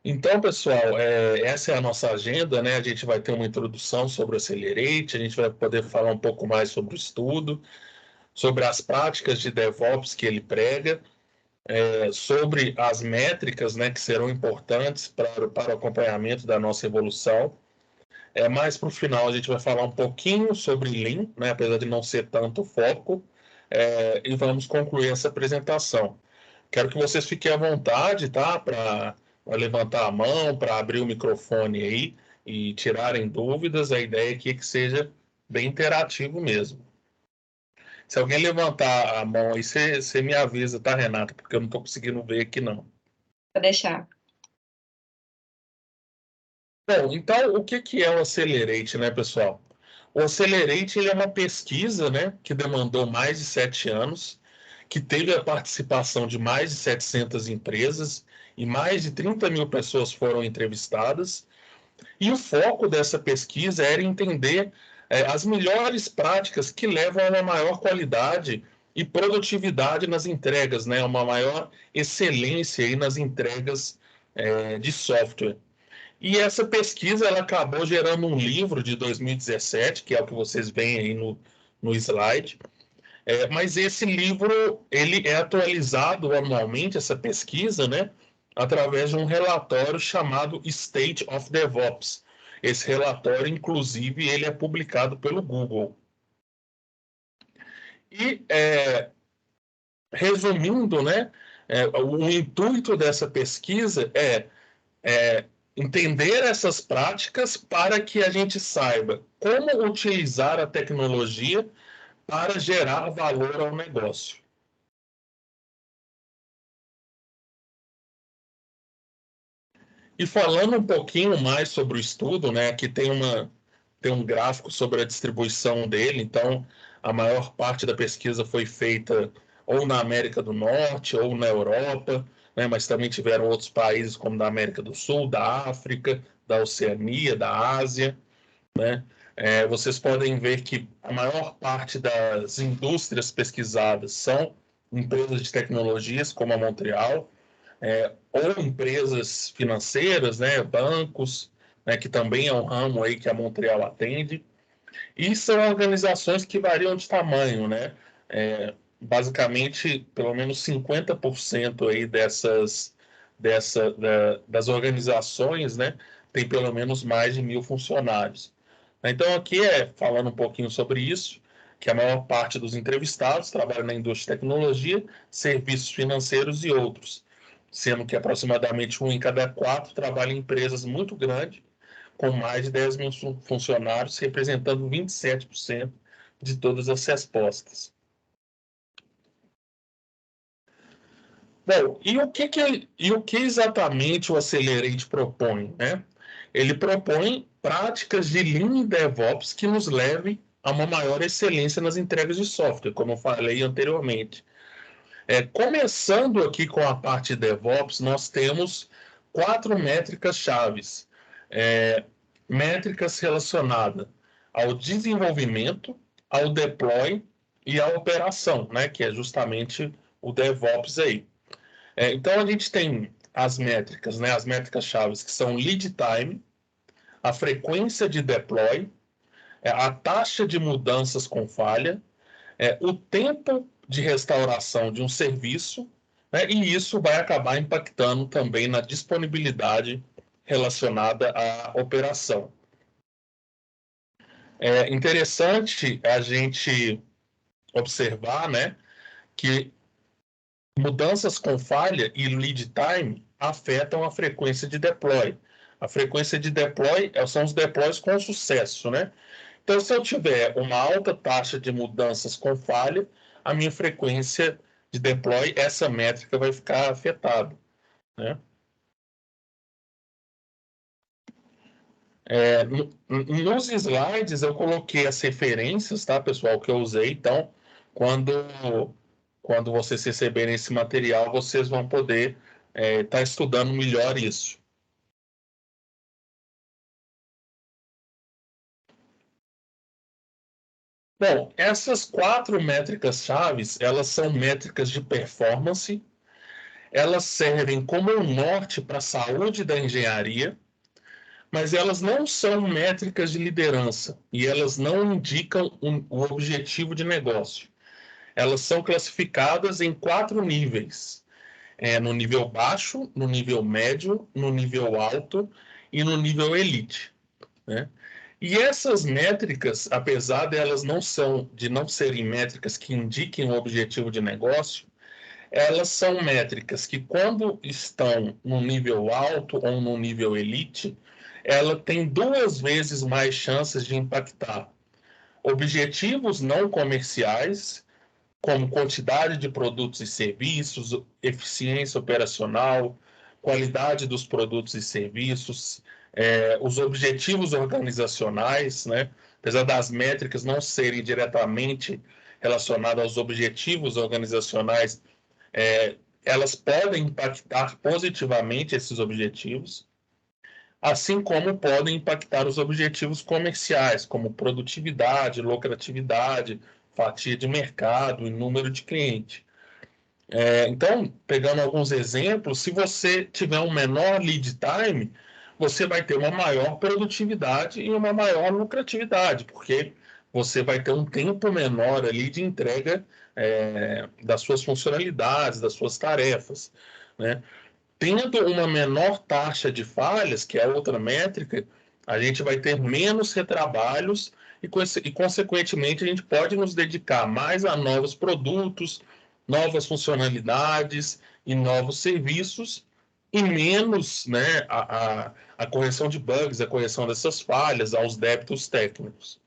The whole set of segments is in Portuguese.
Então, pessoal, essa é a nossa agenda, né? A gente vai ter uma introdução sobre o Accelerate, a gente vai poder falar um pouco mais sobre o estudo, sobre as práticas de DevOps que ele prega, sobre as métricas, né, que serão importantes para o acompanhamento da nossa evolução. Mais para o final, a gente vai falar um pouquinho sobre Lean, né, apesar de não ser tanto foco, e vamos concluir essa apresentação. Quero que vocês fiquem à vontade, tá? Para levantar a mão, para abrir o microfone aí e tirarem dúvidas. A ideia aqui é que seja bem interativo mesmo. Se alguém levantar a mão aí, você me avisa, tá, Renata? Porque eu não estou conseguindo ver aqui, não. Vou deixar. Bom, então, o que é o Accelerate, né, pessoal? O Accelerate ele é uma pesquisa, né, que demandou mais de 7 anos, que teve a participação de mais de 700 empresas e mais de 30 mil pessoas foram entrevistadas. E o foco dessa pesquisa era entender as melhores práticas que levam a uma maior qualidade e produtividade nas entregas, né, uma maior excelência aí nas entregas de software. E essa pesquisa ela acabou gerando um livro de 2017, que é o que vocês veem aí no slide. Mas esse livro ele é atualizado anualmente, essa pesquisa, né, através de um relatório chamado State of DevOps. Esse relatório, inclusive, ele é publicado pelo Google. E, resumindo, né, o intuito dessa pesquisa é entender essas práticas para que a gente saiba como utilizar a tecnologia para gerar valor ao negócio. E falando um pouquinho mais sobre o estudo, né, aqui tem um gráfico sobre a distribuição dele, então a maior parte da pesquisa foi feita ou na América do Norte ou na Europa, né, mas também tiveram outros países como da América do Sul, da África, da Oceania, da Ásia, né? Vocês podem ver que a maior parte das indústrias pesquisadas são empresas de tecnologias, como a Montreal, ou empresas financeiras, né, bancos, né, que também é um ramo aí que a Montreal atende, e são organizações que variam de tamanho, né? Basicamente, pelo menos 50% aí das organizações, né, tem pelo menos mais de 1.000 funcionários. Então, aqui falando um pouquinho sobre isso, que a maior parte dos entrevistados trabalha na indústria de tecnologia, serviços financeiros e outros, sendo que aproximadamente 1 em cada 4 trabalha em empresas muito grandes, com mais de 10 mil funcionários, representando 27% de todas as respostas. Bom, e o que exatamente o Accelerate propõe, né? Ele propõe práticas de Lean DevOps que nos levem a uma maior excelência nas entregas de software, como eu falei anteriormente. Começando aqui com a parte de DevOps, nós temos 4 métricas chaves. Métricas relacionadas ao desenvolvimento, ao deploy e à operação, né? Que é justamente o DevOps aí. Então, a gente tem as métricas, né? As métricas chaves que são lead time, a frequência de deploy, a taxa de mudanças com falha, o tempo de restauração de um serviço, né, e isso vai acabar impactando também na disponibilidade relacionada à operação. É interessante a gente observar, né, que mudanças com falha e lead time afetam a frequência de deploy. A frequência de deploy são os deploys com sucesso, né? Então, se eu tiver uma alta taxa de mudanças com falha, a minha frequência de deploy, essa métrica vai ficar afetada, né? Nos slides eu coloquei as referências, tá, pessoal, que eu usei. Então, quando, quando vocês receberem esse material, vocês vão poder estar estudando melhor isso. Bom, essas 4 métricas chaves, elas são métricas de performance. elas servem como um norte para a saúde da engenharia, mas elas não são métricas de liderança e elas não indicam o objetivo de negócio. Elas são classificadas em 4 níveis: no nível baixo, no nível médio, no nível alto e no nível elite, né? E essas métricas, apesar de elas não serem métricas que indiquem o objetivo de negócio, elas são métricas que, quando estão no nível alto ou no nível elite, ela tem 2 vezes mais chances de impactar objetivos não comerciais, como quantidade de produtos e serviços, eficiência operacional, qualidade dos produtos e serviços, os objetivos organizacionais, né? Apesar das métricas não serem diretamente relacionadas aos objetivos organizacionais, elas podem impactar positivamente esses objetivos, assim como podem impactar os objetivos comerciais, como produtividade, lucratividade, fatia de mercado e número de clientes. Então, pegando alguns exemplos, se você tiver um menor lead time, você vai ter uma maior produtividade e uma maior lucratividade, porque você vai ter um tempo menor ali de entrega das suas funcionalidades, das suas tarefas, né? Tendo uma menor taxa de falhas, que é outra métrica, a gente vai ter menos retrabalhos e, consequentemente, a gente pode nos dedicar mais a novos produtos, novas funcionalidades e novos serviços, e menos, né, a correção de bugs, a correção dessas falhas, aos débitos técnicos.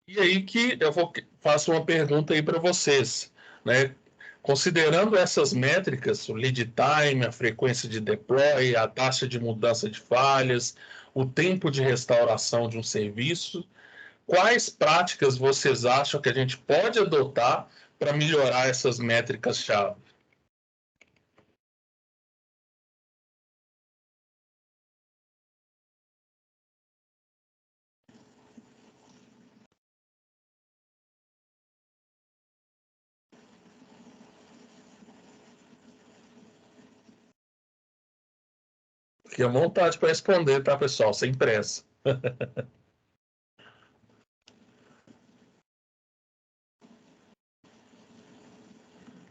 E aí que eu faço uma pergunta aí para vocês, né? Considerando essas métricas, o lead time, a frequência de deploy, a taxa de mudança de falhas, o tempo de restauração de um serviço, quais práticas vocês acham que a gente pode adotar para melhorar essas métricas-chave? Fique à vontade para responder, tá, pessoal? Sem pressa.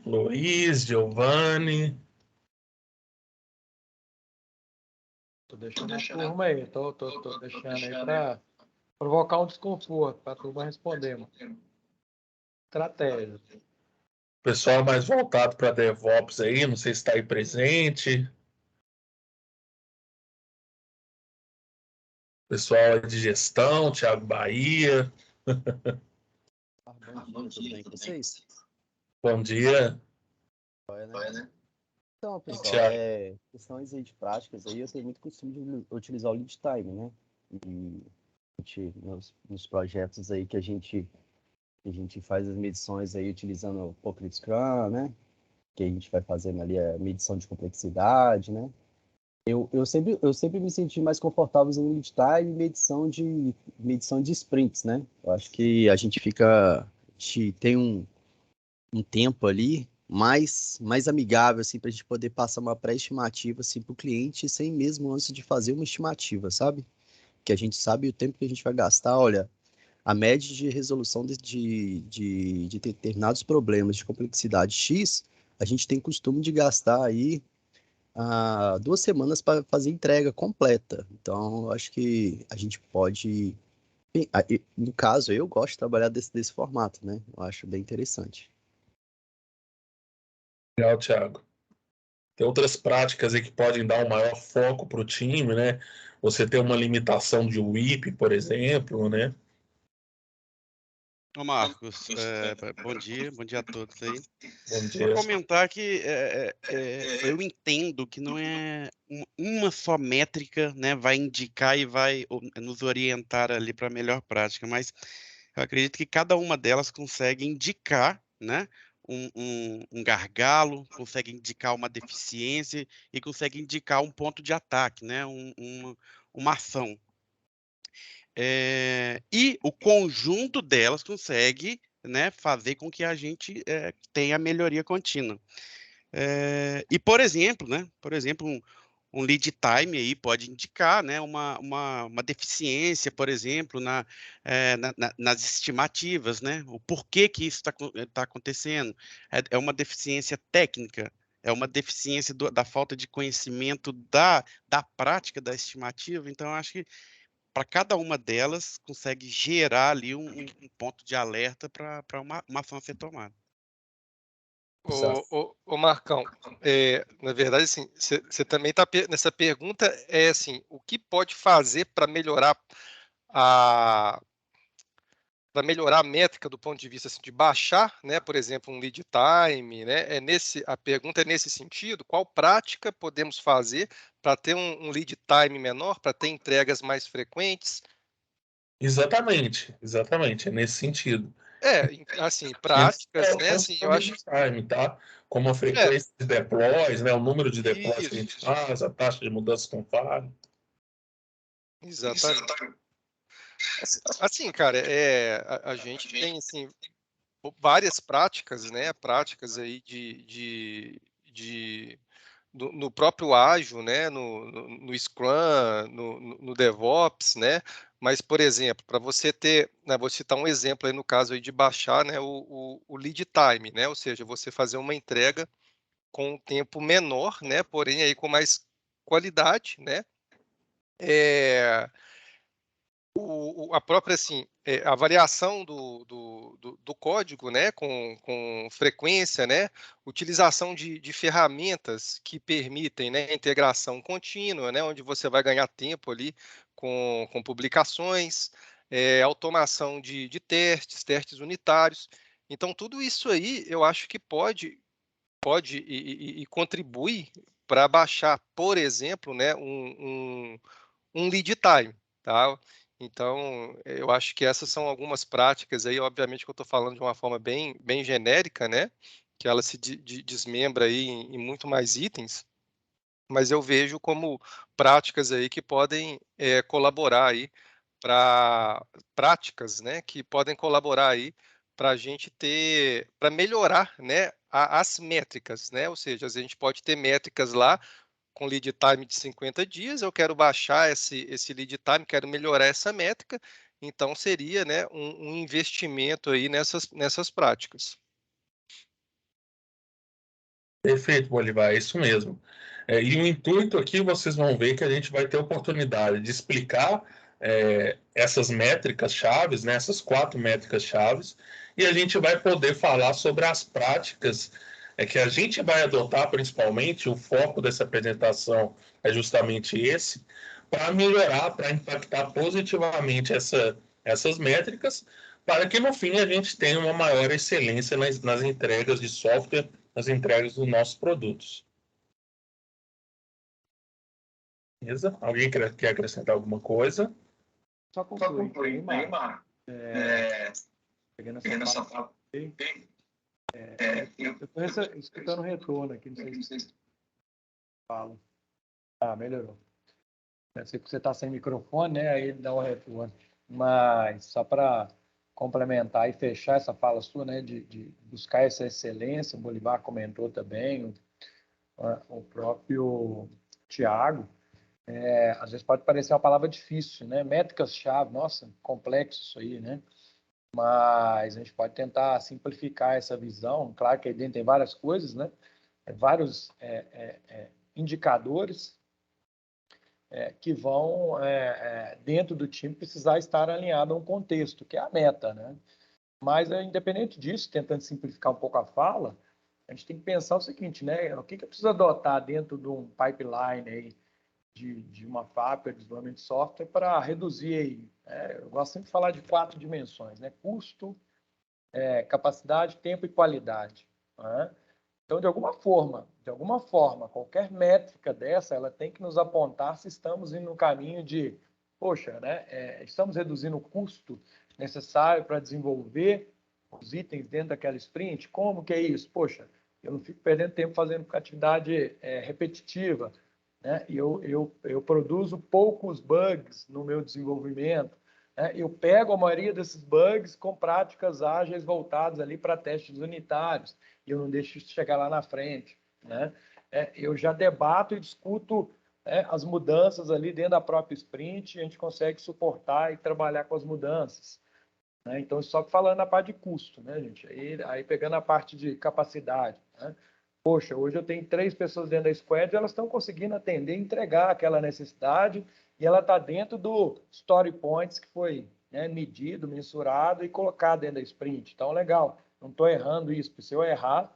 Luiz, Giovanni. Tô deixando a turma aí, tô deixando aí para provocar um desconforto, para a turma responder, mano. Estratégia. Pessoal mais voltado para DevOps aí, não sei se está aí presente. Pessoal de gestão, Thiago Bahia. Bom dia, tudo bem com vocês? Bom dia. Então, pessoal, Thiago. questões aí de práticas, aí eu tenho muito costume de utilizar o lead time, né? E nos projetos aí que a gente faz as medições aí utilizando o Pocket Scrum, né? Que a gente vai fazendo ali a medição de complexidade, né? Eu sempre me senti mais confortável usando lead time e medição de sprints, né? Eu acho que a gente tem um tempo ali mais amigável, assim, para a gente poder passar uma pré-estimativa, assim, para o cliente, sem mesmo antes de fazer uma estimativa, sabe? Que a gente sabe o tempo que a gente vai gastar. Olha, a média de resolução de determinados problemas de complexidade X, a gente tem costume de gastar aí 2 semanas para fazer entrega completa. Então, eu acho que a gente pode... No caso, eu gosto de trabalhar desse formato, né? Eu acho bem interessante. Legal, Thiago. Tem outras práticas aí que podem dar um maior foco para o time, né? Você tem uma limitação de WIP, por exemplo, né? Ô Marcos, bom dia a todos aí. Bom Só dia. comentar que eu entendo que não é uma só métrica, né, vai indicar e vai nos orientar ali para a melhor prática, mas eu acredito que cada uma delas consegue indicar, né, um gargalo, consegue indicar uma deficiência e consegue indicar um ponto de ataque, né, uma ação. E o conjunto delas consegue né, fazer com que a gente tenha melhoria contínua. E, por exemplo, né, um lead time aí pode indicar, né, uma deficiência, por exemplo, nas estimativas, né? O porquê que isso está acontecendo. É uma deficiência técnica, é uma deficiência da falta de conhecimento da prática da estimativa. Então, eu acho que para cada uma delas consegue gerar ali um ponto de alerta para uma ação a ser tomada. Exato. Ô Marcão, na verdade, assim, você também está nessa pergunta, assim, o que pode fazer para melhorar a métrica do ponto de vista assim, de baixar, né, por exemplo, um lead time, né? A pergunta é nesse sentido, qual prática podemos fazer para ter um lead time menor, para ter entregas mais frequentes? Exatamente, é nesse sentido. Assim, práticas, né? Assim, eu acho time, tá? Como a é frequência de deploys, né? O número de deploys que a gente isso, faz, a taxa de mudança com falha. exatamente. Assim, cara, a gente tem assim várias práticas, né? Práticas aí no próprio ágil, né? No Scrum, no DevOps, né? Mas, por exemplo, para você ter, né, vou citar um exemplo aí no caso aí de baixar, né, o lead time, né? Ou seja, você fazer uma entrega com um tempo menor, né? Porém aí com mais qualidade, né? A própria assim, a variação do código, né, com frequência, né, utilização de ferramentas que permitem, né, integração contínua, né, onde você vai ganhar tempo ali com publicações, automação de testes unitários. Então, tudo isso aí eu acho que pode e contribui para baixar, por exemplo, né, um lead time, tá? Então, eu acho que essas são algumas práticas aí, obviamente que eu estou falando de uma forma bem genérica, né? Que ela se desmembra aí em muito mais itens, mas eu vejo como práticas aí que podem colaborar aí para práticas, né? Que podem colaborar aí para a gente para melhorar, né? As métricas, né? Ou seja, a gente pode ter métricas lá com lead time de 50 dias, eu quero baixar esse lead time, quero melhorar essa métrica, então seria, né, um investimento aí nessas práticas. Perfeito, Bolivar, é isso mesmo. E o intuito aqui, vocês vão ver que a gente vai ter oportunidade de explicar essas métricas chaves, né, essas 4 métricas chaves, e a gente vai poder falar sobre as práticas que a gente vai adotar, principalmente, o foco dessa apresentação é justamente esse, para melhorar, para impactar positivamente essas métricas, para que no fim a gente tenha uma maior excelência nas entregas de software, nas entregas dos nossos produtos. Beleza? Alguém quer acrescentar alguma coisa? Só concluir aí, Marco. Pegando essa fala, eu estou escutando o retorno aqui, não sei se fala. Ah, melhorou. Eu sei que você está sem microfone, né? Aí ele dá um retorno. Mas só para complementar e fechar essa fala sua, né? De buscar essa excelência, o Bolivar comentou também, o próprio Tiago. Às vezes pode parecer uma palavra difícil, né? Métricas-chave, nossa, complexo isso aí, né? Mas a gente pode tentar simplificar essa visão. Claro que aí dentro tem várias coisas, né? Vários indicadores que vão, dentro do time, precisar estar alinhado a um contexto, que é a meta, né? Mas, independente disso, tentando simplificar um pouco a fala, a gente tem que pensar o seguinte, né? O que eu preciso adotar dentro de um pipeline aí de uma fábrica de desenvolvimento de software para reduzir aí, eu gosto sempre de falar de 4 dimensões, né? Custo, capacidade, tempo e qualidade, né? Então, de alguma forma, qualquer métrica dessa, ela tem que nos apontar se estamos indo no caminho de, poxa, né, estamos reduzindo o custo necessário para desenvolver os itens dentro daquela sprint. Como que é isso? Poxa, eu não fico perdendo tempo fazendo atividade repetitiva, né? E eu produzo poucos bugs no meu desenvolvimento. Eu pego a maioria desses bugs com práticas ágeis voltadas ali para testes unitários, e eu não deixo isso chegar lá na frente, né? Eu já debato e discuto as mudanças ali dentro da própria sprint, a gente consegue suportar e trabalhar com as mudanças, né? Então, só falando na parte de custo, né, gente? Aí pegando a parte de capacidade, né? Poxa, hoje eu tenho 3 pessoas dentro da squad, elas estão conseguindo atender, entregar aquela necessidade, e ela está dentro do story points que foi, né, medido, mensurado e colocado dentro da sprint. Então, legal, não estou errando isso, porque se eu errar,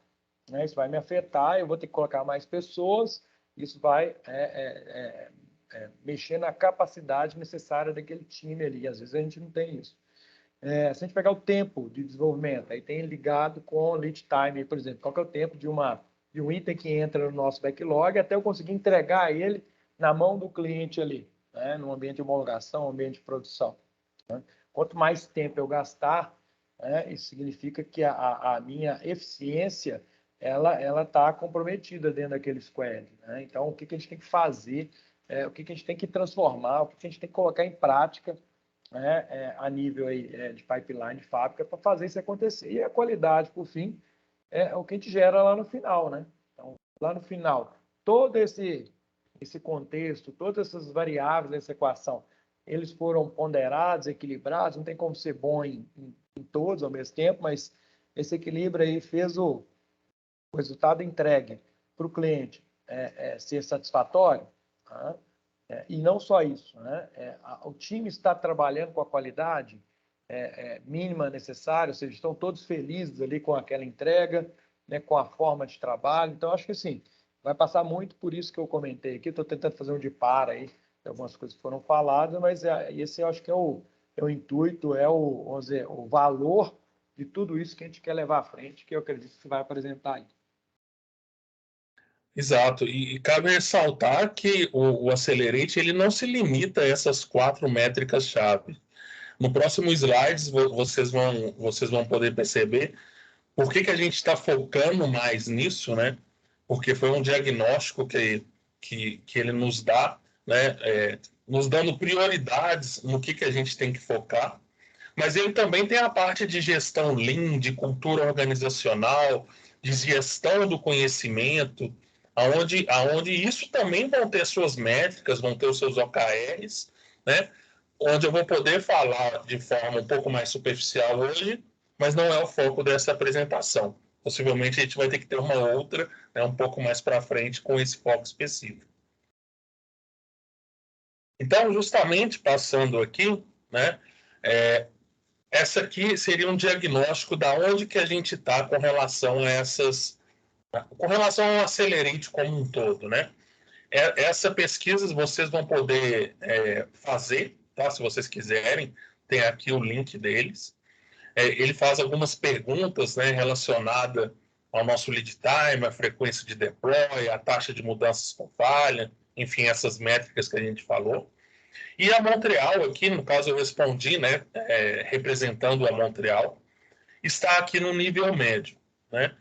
né, isso vai me afetar, eu vou ter que colocar mais pessoas, isso vai mexer na capacidade necessária daquele time ali. Às vezes a gente não tem isso. Se a gente pegar o tempo de desenvolvimento, aí tem ligado com lead time, por exemplo, qual que é o tempo de um item que entra no nosso backlog até eu conseguir entregar ele na mão do cliente ali, né, no ambiente de homologação, ambiente de produção, né? Quanto mais tempo eu gastar, né, isso significa que a minha eficiência ela está comprometida dentro daquele squad, né? Então, o que a gente tem que fazer, o que a gente tem que transformar, o que a gente tem que colocar em prática, a nível aí, de pipeline de fábrica para fazer isso acontecer. E a qualidade, por fim, é o que a gente gera lá no final, né? Então, lá no final, todo esse contexto, todas essas variáveis dessa equação, eles foram ponderados, equilibrados, não tem como ser bom em todos ao mesmo tempo, mas esse equilíbrio aí fez o resultado entregue para o cliente ser satisfatório, tá? E não só isso, né? O time está trabalhando com a qualidade mínima necessária, ou seja, estão todos felizes ali com aquela entrega, né, com a forma de trabalho. Então, acho que assim, vai passar muito por isso que eu comentei aqui. Estou tentando fazer um de par aí, de algumas coisas que foram faladas, mas esse eu acho que é o intuito, vamos dizer, o valor de tudo isso que a gente quer levar à frente, que eu acredito que vai apresentar aí. Exato, e cabe ressaltar que o Accelerate ele não se limita a essas 4 métricas-chave. No próximo slide, vocês vão poder perceber por que a gente está focando mais nisso, né? Porque foi um diagnóstico que ele nos dá, né? Nos dando prioridades no que a gente tem que focar. Mas ele também tem a parte de gestão Lean, de cultura organizacional, de gestão do conhecimento, aonde isso também vão ter suas métricas, vão ter os seus OKRs, né? Onde eu vou poder falar de forma um pouco mais superficial hoje, mas não é o foco dessa apresentação. Possivelmente a gente vai ter que ter uma outra, né, um pouco mais para frente, com esse foco específico. Então, justamente passando aqui, né, essa aqui seria um diagnóstico da onde que a gente está com relação ao Accelerate como um todo, né? Essa pesquisa vocês vão poder fazer, tá? Se vocês quiserem, tem aqui o link deles. Ele faz algumas perguntas, né, relacionadas ao nosso lead time, a frequência de deploy, a taxa de mudanças com falha, enfim, essas métricas que a gente falou. E a Montreal aqui, no caso eu respondi, né, representando a Montreal, está aqui no nível médio, né?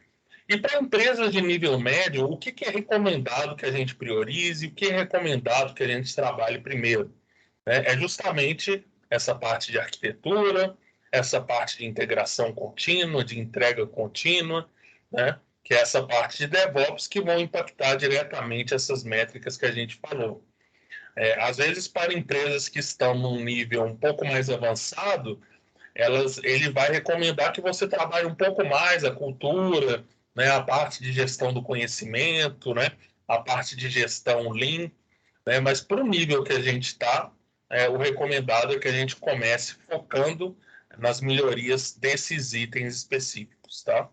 E para empresas de nível médio, o que é recomendado que a gente priorize, o que é recomendado que a gente trabalhe primeiro, né? É justamente essa parte de arquitetura, essa parte de integração contínua, de entrega contínua, né? Que é essa parte de DevOps que vão impactar diretamente essas métricas que a gente falou. Às vezes, para empresas que estão num nível um pouco mais avançado, ele vai recomendar que você trabalhe um pouco mais a cultura, né, a parte de gestão do conhecimento, né, a parte de gestão Lean, né, mas para o nível que a gente está, o recomendado é que a gente comece focando nas melhorias desses itens específicos, tá?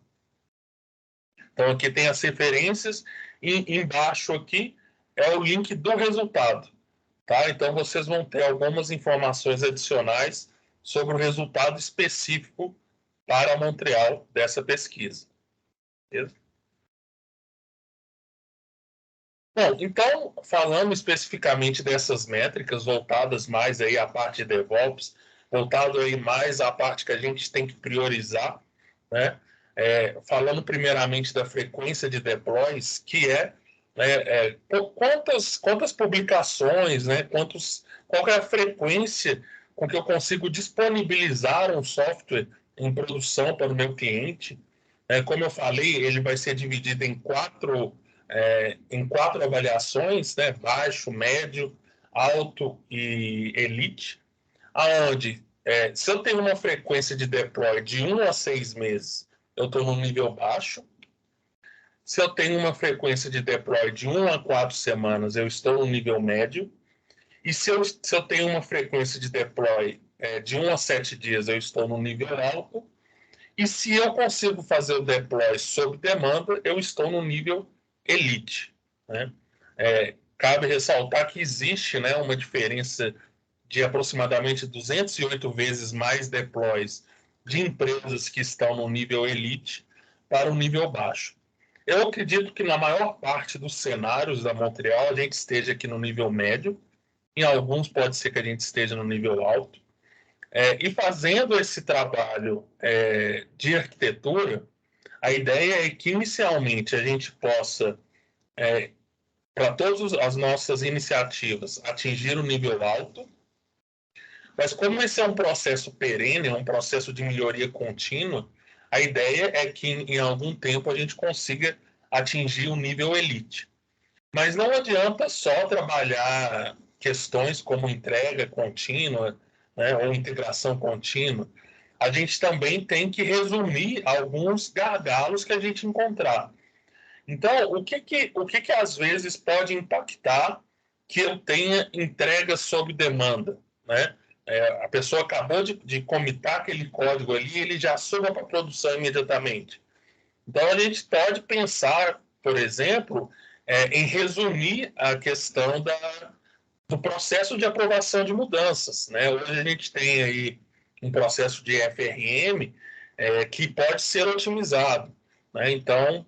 Então, aqui tem as referências e embaixo aqui é o link do resultado, tá? Então, vocês vão ter algumas informações adicionais sobre o resultado específico para Montreal dessa pesquisa. Beleza? Bom, então, falando especificamente dessas métricas voltadas mais aí à parte de DevOps, voltado aí mais à parte que a gente tem que priorizar, né? Falando primeiramente da frequência de deploys, que quantas publicações, né? Qual é a frequência com que eu consigo disponibilizar um software em produção para o meu cliente. Como eu falei, ele vai ser dividido em quatro avaliações, né? Baixo, médio, alto e elite, aonde se eu tenho uma frequência de deploy de 1 a 6 meses, eu estou no nível baixo. Se eu tenho uma frequência de deploy de 1 a 4 semanas, eu estou no nível médio. E se eu tenho uma frequência de deploy de 1 a 7 dias, eu estou no nível alto. E se eu consigo fazer o deploy sob demanda, eu estou no nível elite, né? Cabe ressaltar que existe, né, uma diferença de aproximadamente 208 vezes mais deploys de empresas que estão no nível elite para o nível baixo. Eu acredito que na maior parte dos cenários da Montreal a gente esteja aqui no nível médio, em alguns pode ser que a gente esteja no nível alto. E fazendo esse trabalho de arquitetura, a ideia é que inicialmente a gente possa, para todas as nossas iniciativas, atingir o nível alto, mas como esse é um processo perene, é um processo de melhoria contínua, a ideia é que em algum tempo a gente consiga atingir o nível elite. Mas não adianta só trabalhar questões como entrega contínua, né, ou integração contínua. A gente também tem que resumir alguns gargalos que a gente encontrar. Então, o que às vezes pode impactar que eu tenha entrega sob demanda, né? A pessoa acabou de comitar aquele código ali, ele já suba para a produção imediatamente. Então, a gente pode pensar, por exemplo, em resumir a questão do processo de aprovação de mudanças, né? Hoje a gente tem aí um processo de FRM que pode ser otimizado, né? Então,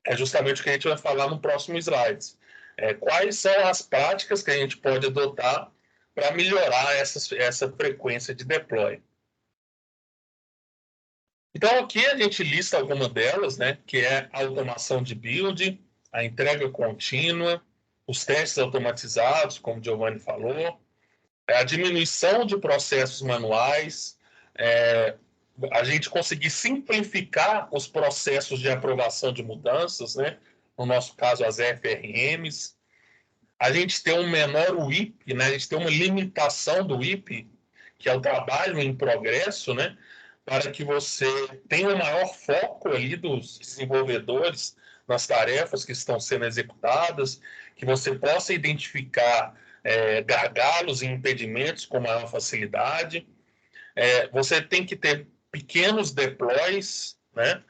é justamente o que a gente vai falar no próximo slide. Quais são as práticas que a gente pode adotar para melhorar essa frequência de deploy? Então, aqui a gente lista algumas delas, né, que é a automação de build, a entrega contínua, os testes automatizados, como o Giovanni falou, a diminuição de processos manuais, a gente conseguir simplificar os processos de aprovação de mudanças, né, no nosso caso, as FRMs, a gente ter um menor WIP, né, a gente ter uma limitação do WIP, que é o trabalho em progresso, né, para que você tenha um maior foco ali dos desenvolvedores nas tarefas que estão sendo executadas, que você possa identificar gargalos e impedimentos com maior facilidade. Você tem que ter pequenos deploys, né?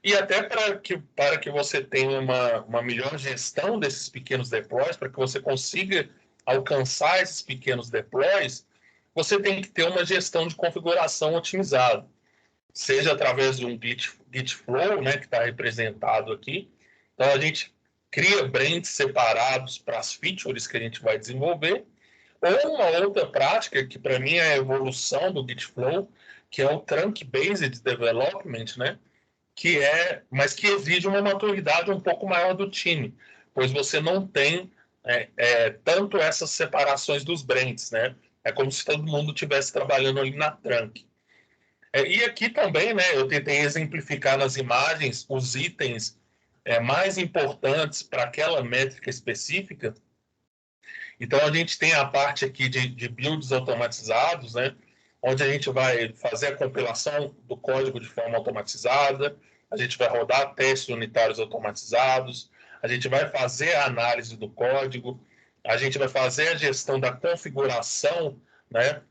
E até para que você tenha uma melhor gestão desses pequenos deploys, para que você consiga alcançar esses pequenos deploys, você tem que ter uma gestão de configuração otimizada, seja através de um Git Flow, né, que está representado aqui. Então, a gente cria brands separados para as features que a gente vai desenvolver. Ou uma outra prática, que para mim é a evolução do Git Flow, que é o Trunk-Based Development, né, mas que exige uma maturidade um pouco maior do time, pois você não tem tanto essas separações dos brands, né? É como se todo mundo estivesse trabalhando ali na trunk. E aqui também, né, eu tentei exemplificar nas imagens os itens mais importantes para aquela métrica específica. Então, a gente tem a parte aqui de builds automatizados, né, onde a gente vai fazer a compilação do código de forma automatizada, a gente vai rodar testes unitários automatizados, a gente vai fazer a análise do código, a gente vai fazer a gestão da configuração, né,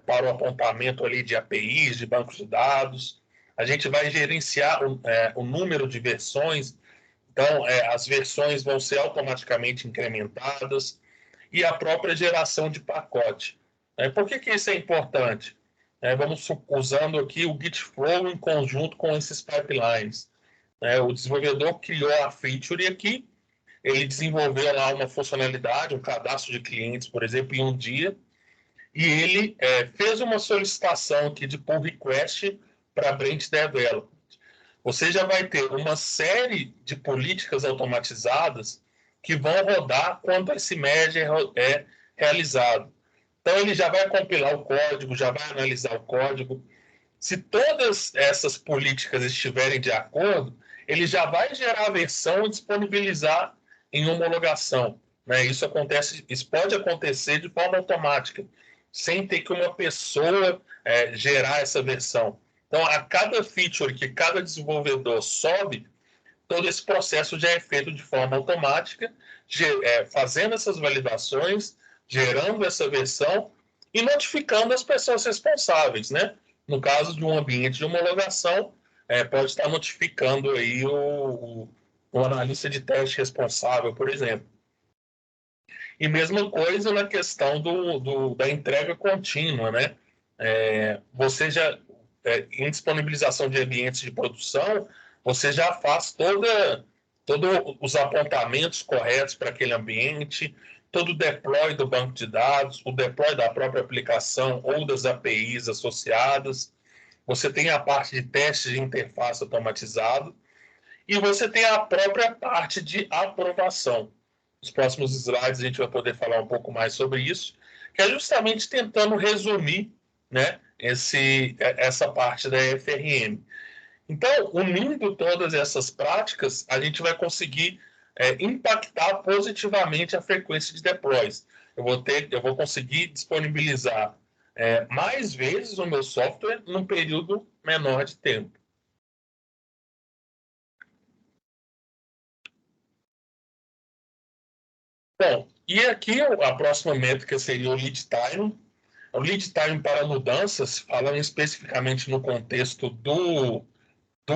para o apontamento ali de APIs, de bancos de dados, a gente vai gerenciar o número de versões, então as versões vão ser automaticamente incrementadas, e a própria geração de pacote. Por que isso é importante? Vamos usando aqui o Git Flow em conjunto com esses pipelines. O desenvolvedor criou a feature aqui, ele desenvolveu lá uma funcionalidade, um cadastro de clientes, por exemplo, em um dia, e ele fez uma solicitação aqui de pull request para a branch development. Você já vai ter uma série de políticas automatizadas que vão rodar quando esse merge é realizado. Então, ele já vai compilar o código, já vai analisar o código. Se todas essas políticas estiverem de acordo, ele já vai gerar a versão e disponibilizar em homologação, né? Isso pode acontecer de forma automática, sem ter que uma pessoa gerar essa versão. Então, a cada feature que cada desenvolvedor sobe, todo esse processo já é feito de forma automática, fazendo essas validações, gerando essa versão e notificando as pessoas responsáveis, né? No caso de um ambiente de homologação, pode estar notificando aí o analista de teste responsável, por exemplo. E mesma coisa na questão da entrega contínua, né? Você já, em disponibilização de ambientes de produção, você já faz todos os apontamentos corretos para aquele ambiente, todo o deploy do banco de dados, o deploy da própria aplicação ou das APIs associadas. Você tem a parte de testes de interface automatizado e você tem a própria parte de aprovação. Nos próximos slides a gente vai poder falar um pouco mais sobre isso, que é justamente tentando resumir, né, essa parte da FRM. Então, unindo todas essas práticas, a gente vai conseguir impactar positivamente a frequência de deploys. Eu vou conseguir disponibilizar mais vezes o meu software num período menor de tempo. Bom, e aqui a próxima métrica seria o lead time. O lead time para mudanças, falando especificamente no contexto do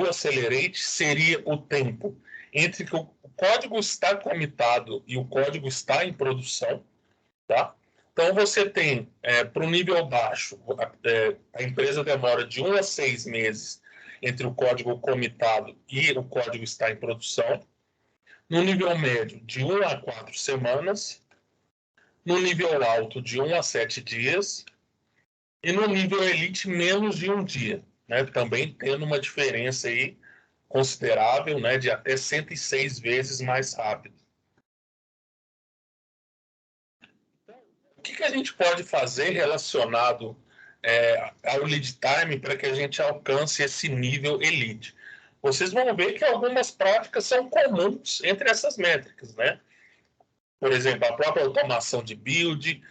Accelerate, seria o tempo entre que o código está comitado e o código está em produção, tá? Então, você tem, para o nível baixo, a empresa demora de 1 a 6 meses entre o código comitado e o código está em produção. No nível médio, de 1 a 4 semanas. No nível alto, de 1 a 7 dias. E no nível elite, menos de um dia, né? Também tendo uma diferença aí considerável, né? De até 106 vezes mais rápido. O que a gente pode fazer relacionado ao lead time para que a gente alcance esse nível elite? Vocês vão ver que algumas práticas são comuns entre essas métricas, né? Por exemplo, a própria automação de build,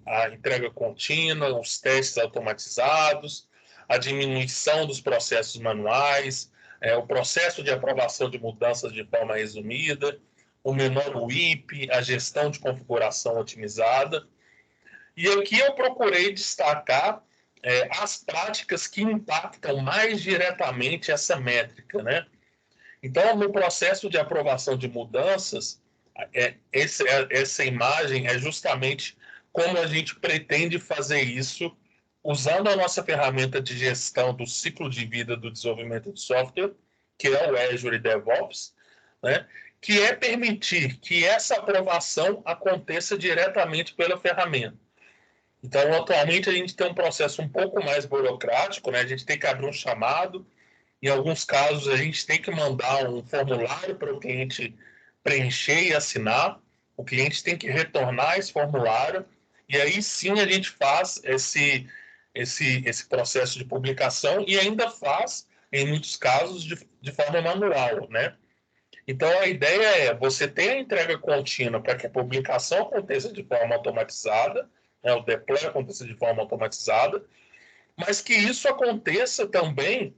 a entrega contínua, os testes automatizados, a diminuição dos processos manuais, o processo de aprovação de mudanças de forma resumida, o menor WIP, a gestão de configuração otimizada. E aqui eu procurei destacar as práticas que impactam mais diretamente essa métrica, né? Então, no processo de aprovação de mudanças, essa imagem é justamente como a gente pretende fazer isso usando a nossa ferramenta de gestão do ciclo de vida do desenvolvimento de software, que é o Azure DevOps, né? Que é permitir que essa aprovação aconteça diretamente pela ferramenta. Então, atualmente, a gente tem um processo um pouco mais burocrático, né? A gente tem que abrir um chamado, em alguns casos, a gente tem que mandar um formulário para o cliente preencher e assinar, o cliente tem que retornar esse formulário, e aí sim a gente faz esse processo de publicação e ainda faz, em muitos casos, de forma manual, né? Então, a ideia é você ter a entrega contínua para que a publicação aconteça de forma automatizada, né, o deploy aconteça de forma automatizada, mas que isso aconteça também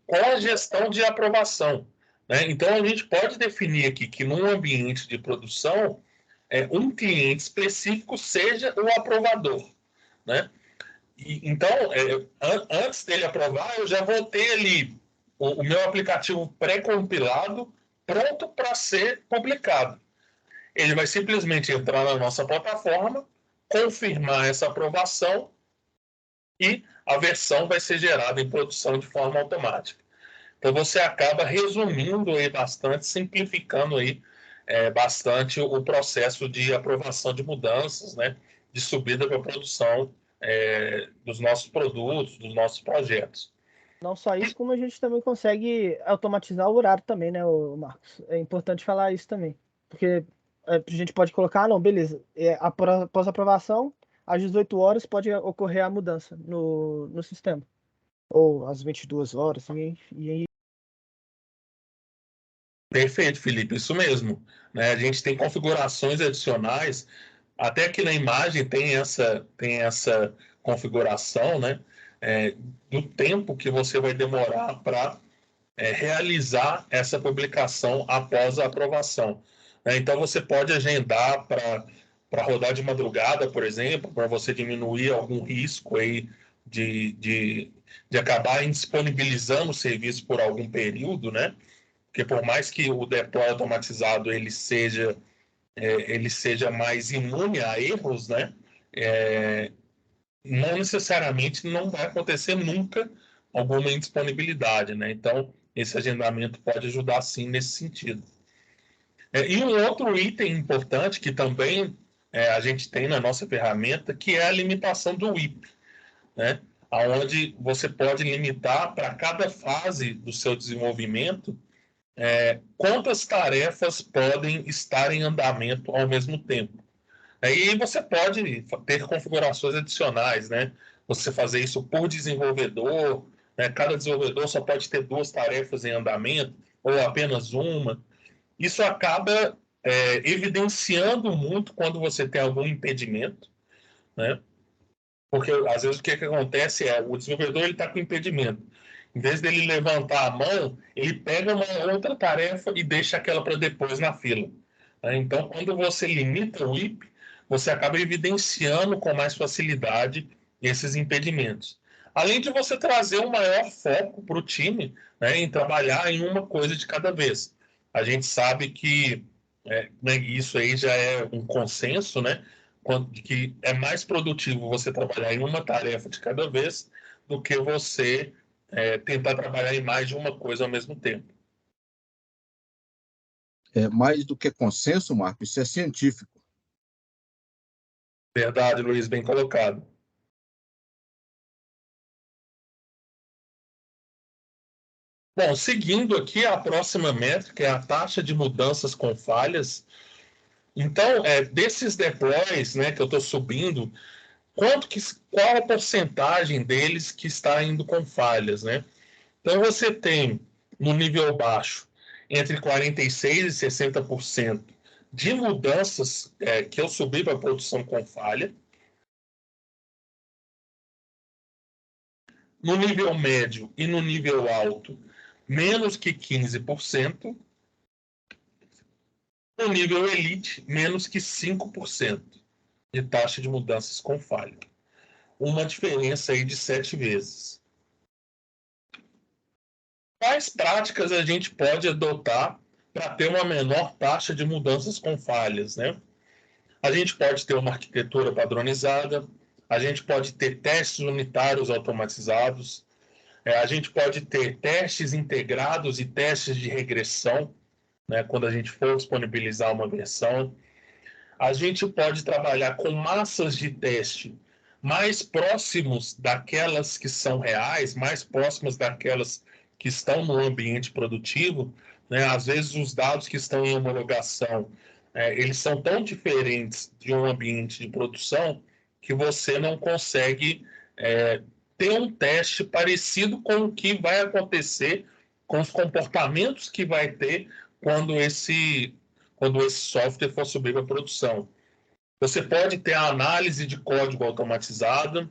com a gestão de aprovação, né? Então, a gente pode definir aqui que num ambiente de produção, um cliente específico seja o aprovador, né? Então, antes dele aprovar, eu já vou ter ali o meu aplicativo pré-compilado, pronto para ser publicado. Ele vai simplesmente entrar na nossa plataforma, confirmar essa aprovação e a versão vai ser gerada em produção de forma automática. Então, você acaba resumindo aí bastante, simplificando aí bastante o processo de aprovação de mudanças, né, de subida para a produção dos nossos produtos, dos nossos projetos. Não só isso, como a gente também consegue automatizar o horário também, né, Marcos? É importante falar isso também. Porque a gente pode colocar, não, beleza, após aprovação, às 18 horas pode ocorrer a mudança no sistema. Ou às 22 horas, e aí. Perfeito, Felipe, isso mesmo. Né? A gente tem configurações adicionais, até aqui na imagem tem essa configuração, né? Do tempo que você vai demorar para realizar essa publicação após a aprovação. Então, você pode agendar para rodar de madrugada, por exemplo, para você diminuir algum risco aí de acabar indisponibilizando o serviço por algum período, né? Porque por mais que o deploy automatizado ele seja mais imune a erros, né? Não necessariamente não vai acontecer nunca alguma indisponibilidade, né? Então, esse agendamento pode ajudar sim nesse sentido. E um outro item importante que também a gente tem na nossa ferramenta, que é a limitação do WIP, né? Onde você pode limitar para cada fase do seu desenvolvimento quantas tarefas podem estar em andamento ao mesmo tempo. Aí você pode ter configurações adicionais, né? Você fazer isso por desenvolvedor, né? Cada desenvolvedor só pode ter 2 tarefas em andamento, ou apenas uma. Isso acaba evidenciando muito quando você tem algum impedimento, né? Porque, às vezes, o que acontece o desenvolvedor está com impedimento. Em vez dele levantar a mão, ele pega uma outra tarefa e deixa aquela para depois na fila. Então, quando você limita o WIP, você acaba evidenciando com mais facilidade esses impedimentos. Além de você trazer um maior foco para o time, né, em trabalhar em uma coisa de cada vez. A gente sabe que isso aí já é um consenso, né? Que é mais produtivo você trabalhar em uma tarefa de cada vez do que você tentar trabalhar em mais de uma coisa ao mesmo tempo. Mais do que consenso, Marco, isso é científico. Verdade, Luiz, bem colocado. Bom, seguindo aqui, a próxima métrica é a taxa de mudanças com falhas. Então, desses deploys, né, que eu estou subindo, qual a porcentagem deles que está indo com falhas, né? Então, você tem, no nível baixo, entre 46% e 60% de mudanças que eu subi para a produção com falha. No nível médio e no nível alto, menos que 15%. No nível elite, menos que 5% de taxa de mudanças com falha. Uma diferença aí de 7 vezes. Quais práticas a gente pode adotar para ter uma menor taxa de mudanças com falhas, né? A gente pode ter uma arquitetura padronizada, a gente pode ter testes unitários automatizados, a gente pode ter testes integrados e testes de regressão, né, quando a gente for disponibilizar uma versão. A gente pode trabalhar com massas de teste mais próximos daquelas que são reais, mais próximas daquelas que estão no ambiente produtivo, né? Às vezes os dados que estão em homologação, eles são tão diferentes de um ambiente de produção que você não consegue ter um teste parecido com o que vai acontecer, com os comportamentos que vai ter quando esse software for subir para a produção. Você pode ter a análise de código automatizada,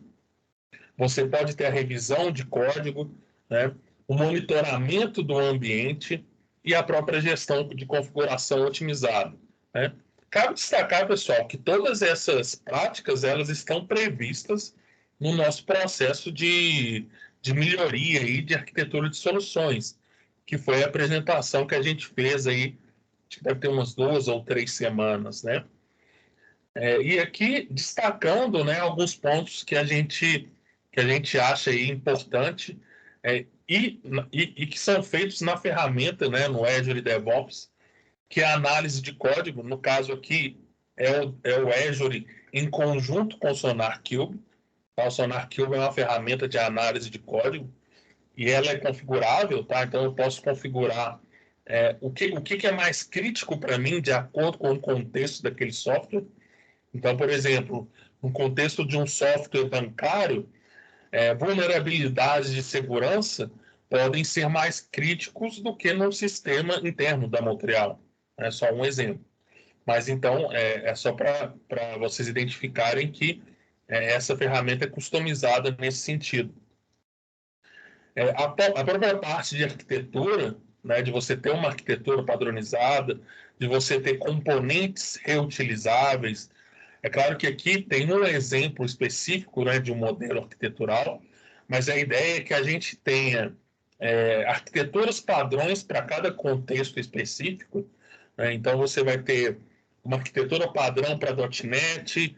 você pode ter a revisão de código, né, o monitoramento do ambiente e a própria gestão de configuração otimizada, né? Cabe destacar, pessoal, que todas essas práticas elas estão previstas no nosso processo de melhoria e de arquitetura de soluções, que foi a apresentação que a gente fez aí, acho que deve ter umas 2 ou 3 semanas, né? E aqui destacando, né, alguns pontos que a gente acha aí importante e que são feitos na ferramenta, né, no Azure DevOps, que é a análise de código. No caso aqui é o Azure em conjunto com o SonarQube. O SonarQube é uma ferramenta de análise de código e ela é configurável, tá? Então eu posso configurar o que é mais crítico para mim de acordo com o contexto daquele software. Então, por exemplo, no contexto de um software bancário, vulnerabilidades de segurança podem ser mais críticos do que no sistema interno da Montreal. É só um exemplo. Mas, então, é só para vocês identificarem que essa ferramenta é customizada nesse sentido. A própria parte de arquitetura, né, de você ter uma arquitetura padronizada, de você ter componentes reutilizáveis. É claro que aqui tem um exemplo específico, né, de um modelo arquitetural, mas a ideia é que a gente tenha arquiteturas padrões para cada contexto específico, né? Então, você vai ter uma arquitetura padrão para .NET,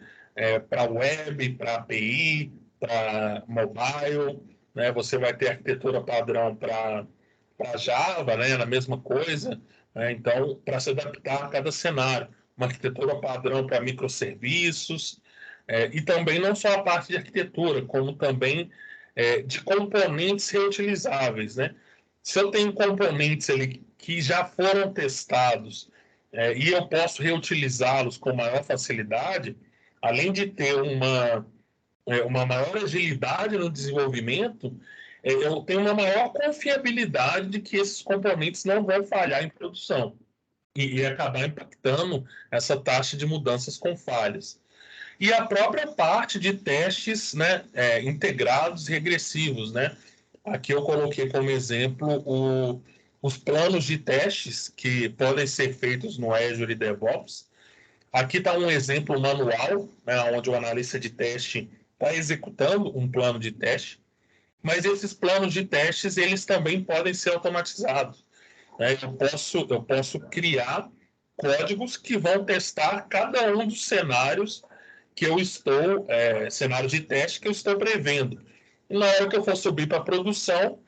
para web, para API, para mobile, né? Você vai ter arquitetura padrão para Java, né? Na mesma coisa, né? Então, para se adaptar a cada cenário. Uma arquitetura padrão para microserviços, e também não só a parte de arquitetura, como também de componentes reutilizáveis, né? Se eu tenho componentes ali que já foram testados e eu posso reutilizá-los com maior facilidade, além de ter uma maior agilidade no desenvolvimento, eu tenho uma maior confiabilidade de que esses componentes não vão falhar em produção e acabar impactando essa taxa de mudanças com falhas. E a própria parte de testes, né, integrados e regressivos, né? Aqui eu coloquei como exemplo os planos de testes que podem ser feitos no Azure DevOps. Aqui está um exemplo manual, né, onde o analista de teste está executando um plano de teste, mas esses planos de testes eles também podem ser automatizados, né? Eu posso criar códigos que vão testar cada um dos cenários que eu estou, cenário de teste que eu estou prevendo. E na hora que eu for subir para a produção,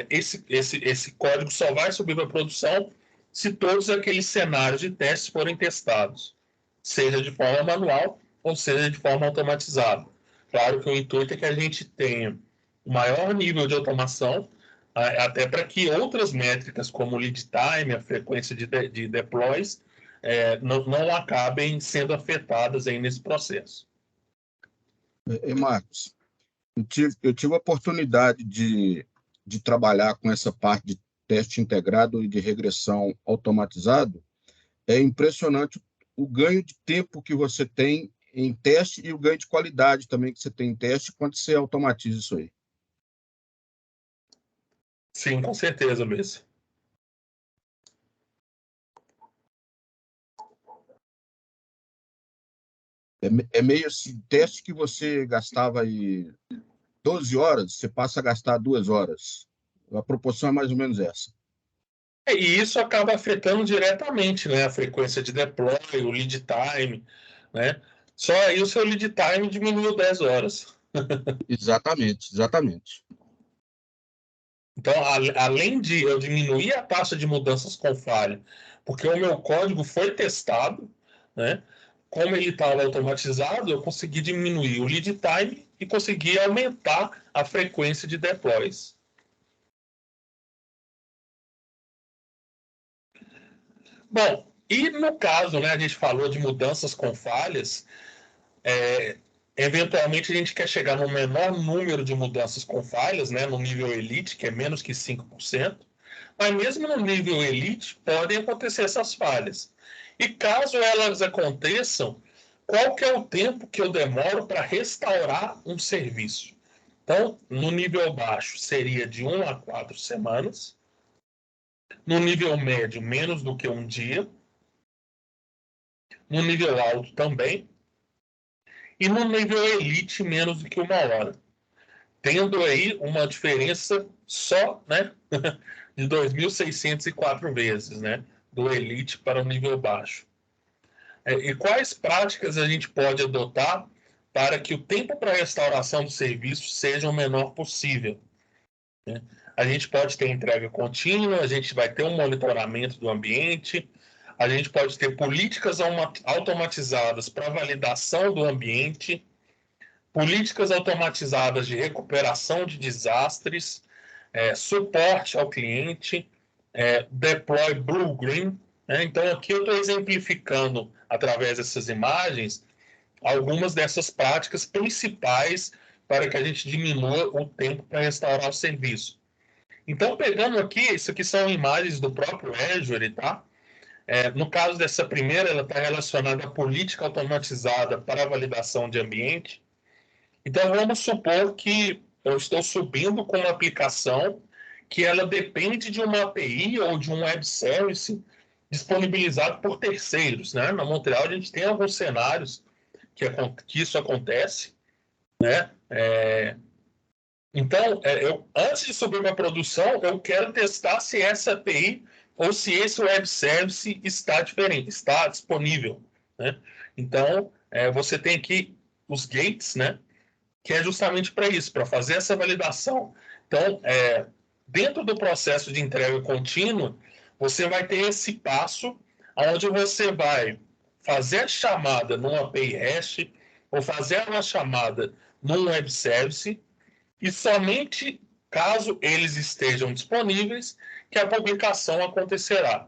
esse código só vai subir para a produção se todos aqueles cenários de teste forem testados, seja de forma manual ou seja de forma automatizada. Claro que o intuito é que a gente tenha um maior nível de automação, até para que outras métricas, como o lead time, a frequência de deploys, não acabem sendo afetadas aí nesse processo. Marcos, eu tive a oportunidade de trabalhar com essa parte de teste integrado e de regressão automatizado. É impressionante o ganho de tempo que você tem em teste e o ganho de qualidade também que você tem em teste quando você automatiza isso aí. Sim, com certeza, Luiz. É meio assim, teste que você gastava aí 12 horas, você passa a gastar 2 horas. A proporção é mais ou menos essa. E isso acaba afetando diretamente, né, a frequência de deploy, o lead time, né? Só aí o seu lead time diminuiu 10 horas. Exatamente, exatamente. Então, além de eu diminuir a taxa de mudanças com falha, porque o meu código foi testado, né? Como ele estava automatizado, eu consegui diminuir o lead time e consegui aumentar a frequência de deploys. Bom, e no caso, né, a gente falou de mudanças com falhas, eventualmente a gente quer chegar no menor número de mudanças com falhas, né, no nível Elite, que é menos que 5%, mas mesmo no nível Elite podem acontecer essas falhas. E caso elas aconteçam, qual que é o tempo que eu demoro para restaurar um serviço? Então, no nível baixo seria de 1 a 4 semanas, no nível médio menos do que um dia, no nível alto também, e no nível Elite menos do que 1 hora. Tendo aí uma diferença só, né, de 2.604 vezes, né, do Elite para o nível baixo. E quais práticas a gente pode adotar para que o tempo para restauração do serviço seja o menor possível, né? A gente pode ter entrega contínua, a gente vai ter um monitoramento do ambiente, a gente pode ter políticas automatizadas para validação do ambiente, políticas automatizadas de recuperação de desastres, suporte ao cliente, deploy blue-green, né? Então, aqui eu estou exemplificando, através dessas imagens, algumas dessas práticas principais para que a gente diminua o tempo para restaurar o serviço. Então, pegando aqui, isso aqui são imagens do próprio Azure, tá? No caso dessa primeira, ela está relacionada à política automatizada para a validação de ambiente. Então, vamos supor que eu estou subindo com uma aplicação que ela depende de uma API ou de um web service disponibilizado por terceiros, né? Na Montreal, a gente tem alguns cenários que isso acontece, né? Então, antes de subir para a produção, eu quero testar se essa API ou se esse web service está disponível, né? Então, você tem aqui os gates, né? Que é justamente para isso, para fazer essa validação. Então, dentro do processo de entrega contínua, você vai ter esse passo onde você vai fazer a chamada num API REST ou fazer uma chamada num web service e somente caso eles estejam disponíveis que a publicação acontecerá.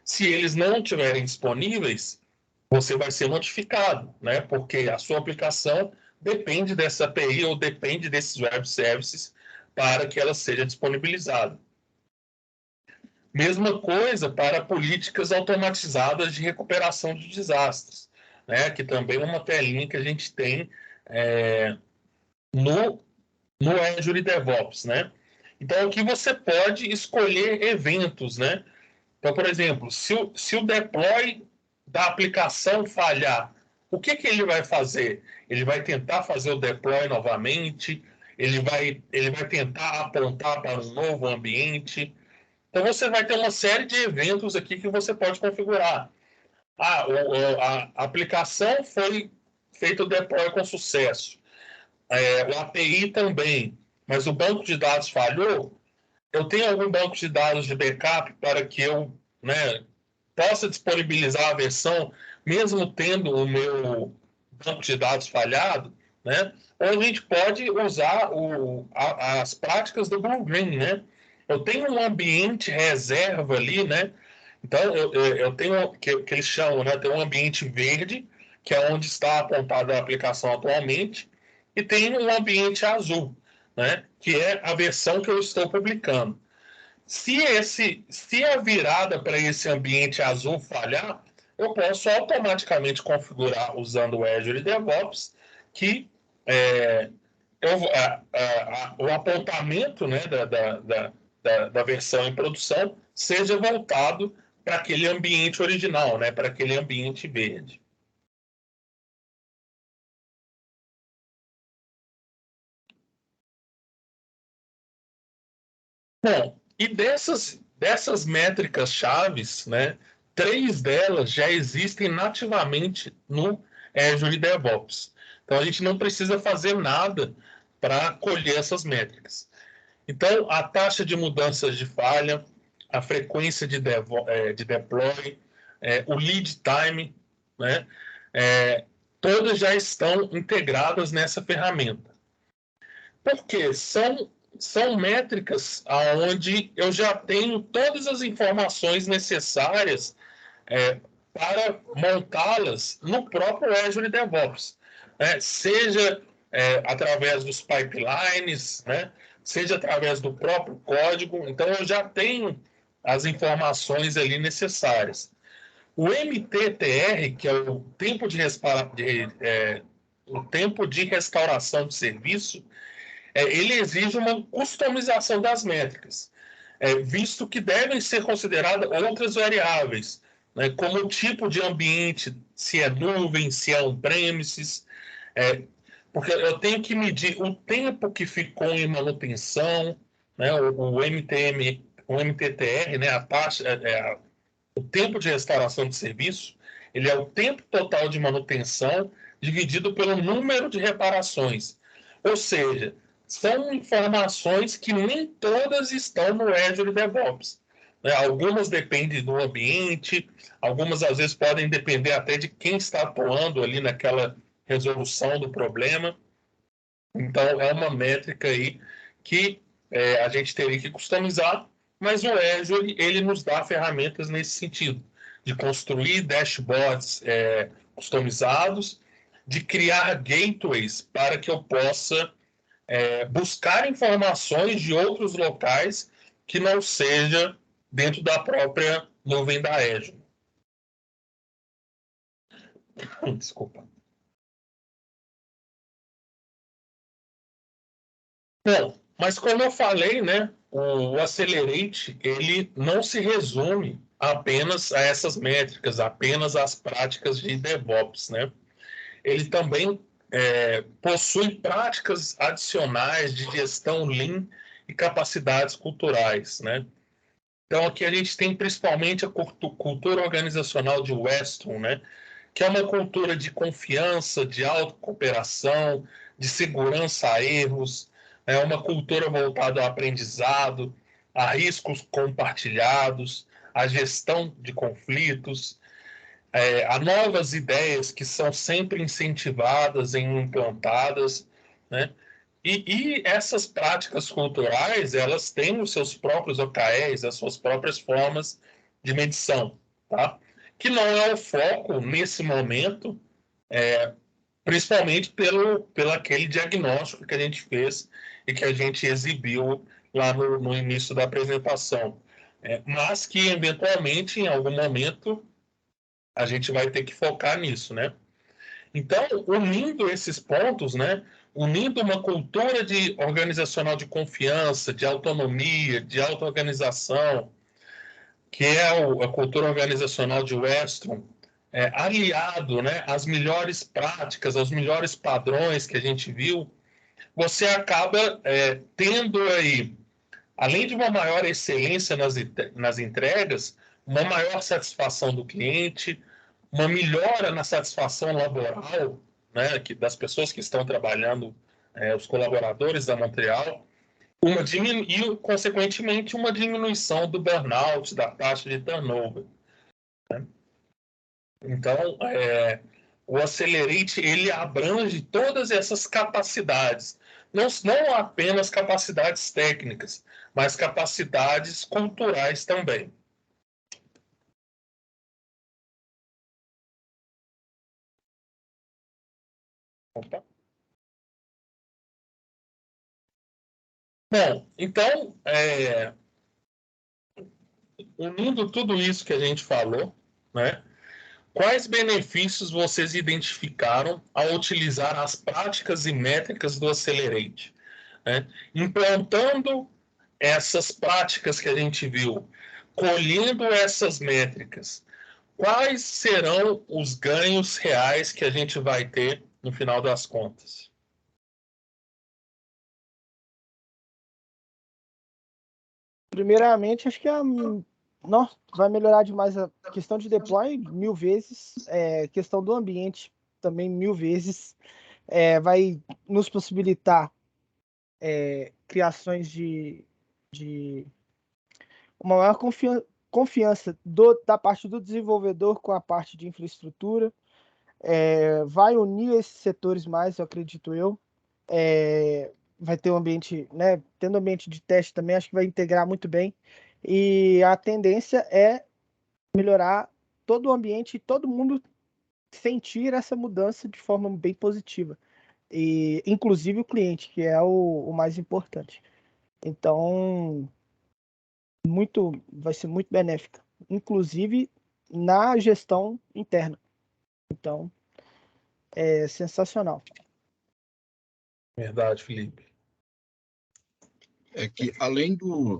Se eles não estiverem disponíveis, você vai ser notificado, né? Porque a sua aplicação depende dessa API ou depende desses web services para que ela seja disponibilizada. Mesma coisa para políticas automatizadas de recuperação de desastres, né? Que também é uma telinha que a gente tem no Azure DevOps, né? Então, aqui você pode escolher eventos, né? Então, por exemplo, se o deploy da aplicação falhar, o que ele vai fazer? Ele vai tentar fazer o deploy novamente, ele vai tentar apontar para um novo ambiente. Então, você vai ter uma série de eventos aqui que você pode configurar. A aplicação foi feito o deploy com sucesso. O API também, mas o banco de dados falhou. Eu tenho algum banco de dados de backup para que eu, né, possa disponibilizar a versão, mesmo tendo o meu banco de dados falhado, né? Ou a gente pode usar as práticas do Blue Green, né? Eu tenho um ambiente reserva ali, né? Então, eu tenho que eles chamam, né? Tem um ambiente verde, que é onde está apontada a aplicação atualmente, e tem um ambiente azul, né? Que é a versão que eu estou publicando. Se a virada para esse ambiente azul falhar, eu posso automaticamente configurar usando o Azure DevOps que o apontamento, né, da versão em produção seja voltado para aquele ambiente original, né, para aquele ambiente verde. Bom, e dessas métricas chaves, né, 3 delas já existem nativamente no Azure DevOps. Então, a gente não precisa fazer nada para colher essas métricas. Então, a taxa de mudanças de falha, a frequência de deploy, o lead time, né, todas já estão integradas nessa ferramenta. Por quê? São métricas onde eu já tenho todas as informações necessárias para montá-las no próprio Azure DevOps, né? Seja através dos pipelines, né? Seja através do próprio código. Então, eu já tenho as informações ali necessárias. O MTTR, que é o tempo de restauração de serviço, ele exige uma customização das métricas, visto que devem ser consideradas outras variáveis, né, como o tipo de ambiente, se é nuvem, se é on-premises, porque eu tenho que medir o tempo que ficou em manutenção, né, o MTTR, né, a taxa, o tempo de restauração de serviço, ele é o tempo total de manutenção dividido pelo número de reparações. Ou seja, são informações que nem todas estão no Azure DevOps. Né? Algumas dependem do ambiente, algumas às vezes podem depender até de quem está atuando ali naquela resolução do problema. Então, é uma métrica aí que a gente teria que customizar, mas o Azure, ele nos dá ferramentas nesse sentido, de construir dashboards customizados de criar gateways para que eu possa buscar informações de outros locais que não seja dentro da própria nuvem da Azure. Desculpa. Bom, mas como eu falei, né, o Accelerate, ele não se resume apenas a essas métricas, apenas às práticas de DevOps, né? Ele também possui práticas adicionais de gestão Lean e capacidades culturais, né? Então, aqui a gente tem principalmente a cultura organizacional de Weston, né? Que é uma cultura de confiança, de autocooperação, de segurança a erros, é uma cultura voltada ao aprendizado, a riscos compartilhados, a gestão de conflitos, a novas ideias que são sempre incentivadas e implantadas, né? E essas práticas culturais, elas têm os seus próprios OKRs, as suas próprias formas de medição, tá? Que não é o foco nesse momento, principalmente pelo aquele diagnóstico que a gente fez e que a gente exibiu lá no início da apresentação. Mas que, eventualmente, em algum momento, a gente vai ter que focar nisso, né? Então, unindo esses pontos, né? Unindo uma cultura organizacional de confiança, de autonomia, de auto-organização, que é a cultura organizacional de Weston, aliado, né, às melhores práticas, aos melhores padrões que a gente viu, você acaba tendo aí, além de uma maior excelência nas entregas, uma maior satisfação do cliente, uma melhora na satisfação laboral, né, das pessoas que estão trabalhando, os colaboradores da Montreal, e, consequentemente, uma diminuição do burnout, da taxa de turnover. Né? Então, o Accelerate, ele abrange todas essas capacidades, não apenas capacidades técnicas, mas capacidades culturais também. Opa. Bom, então, unindo tudo isso que a gente falou, né, quais benefícios vocês identificaram ao utilizar as práticas e métricas do Accelerate? Né? Implantando essas práticas que a gente viu, colhendo essas métricas, quais serão os ganhos reais que a gente vai ter no final das contas? Primeiramente, acho que vai melhorar demais a questão de deploy 1000 vezes, questão do ambiente também 1000 vezes, vai nos possibilitar criações de uma maior confiança da parte do desenvolvedor com a parte de infraestrutura, vai unir esses setores mais, eu acredito eu, vai ter um ambiente, né, tendo ambiente de teste também, acho que vai integrar muito bem, e a tendência é melhorar todo o ambiente e todo mundo sentir essa mudança de forma bem positiva, e inclusive o cliente, que é o mais importante. Então, vai ser muito benéfica, inclusive na gestão interna. Então, é sensacional. Verdade, Felipe. É que além do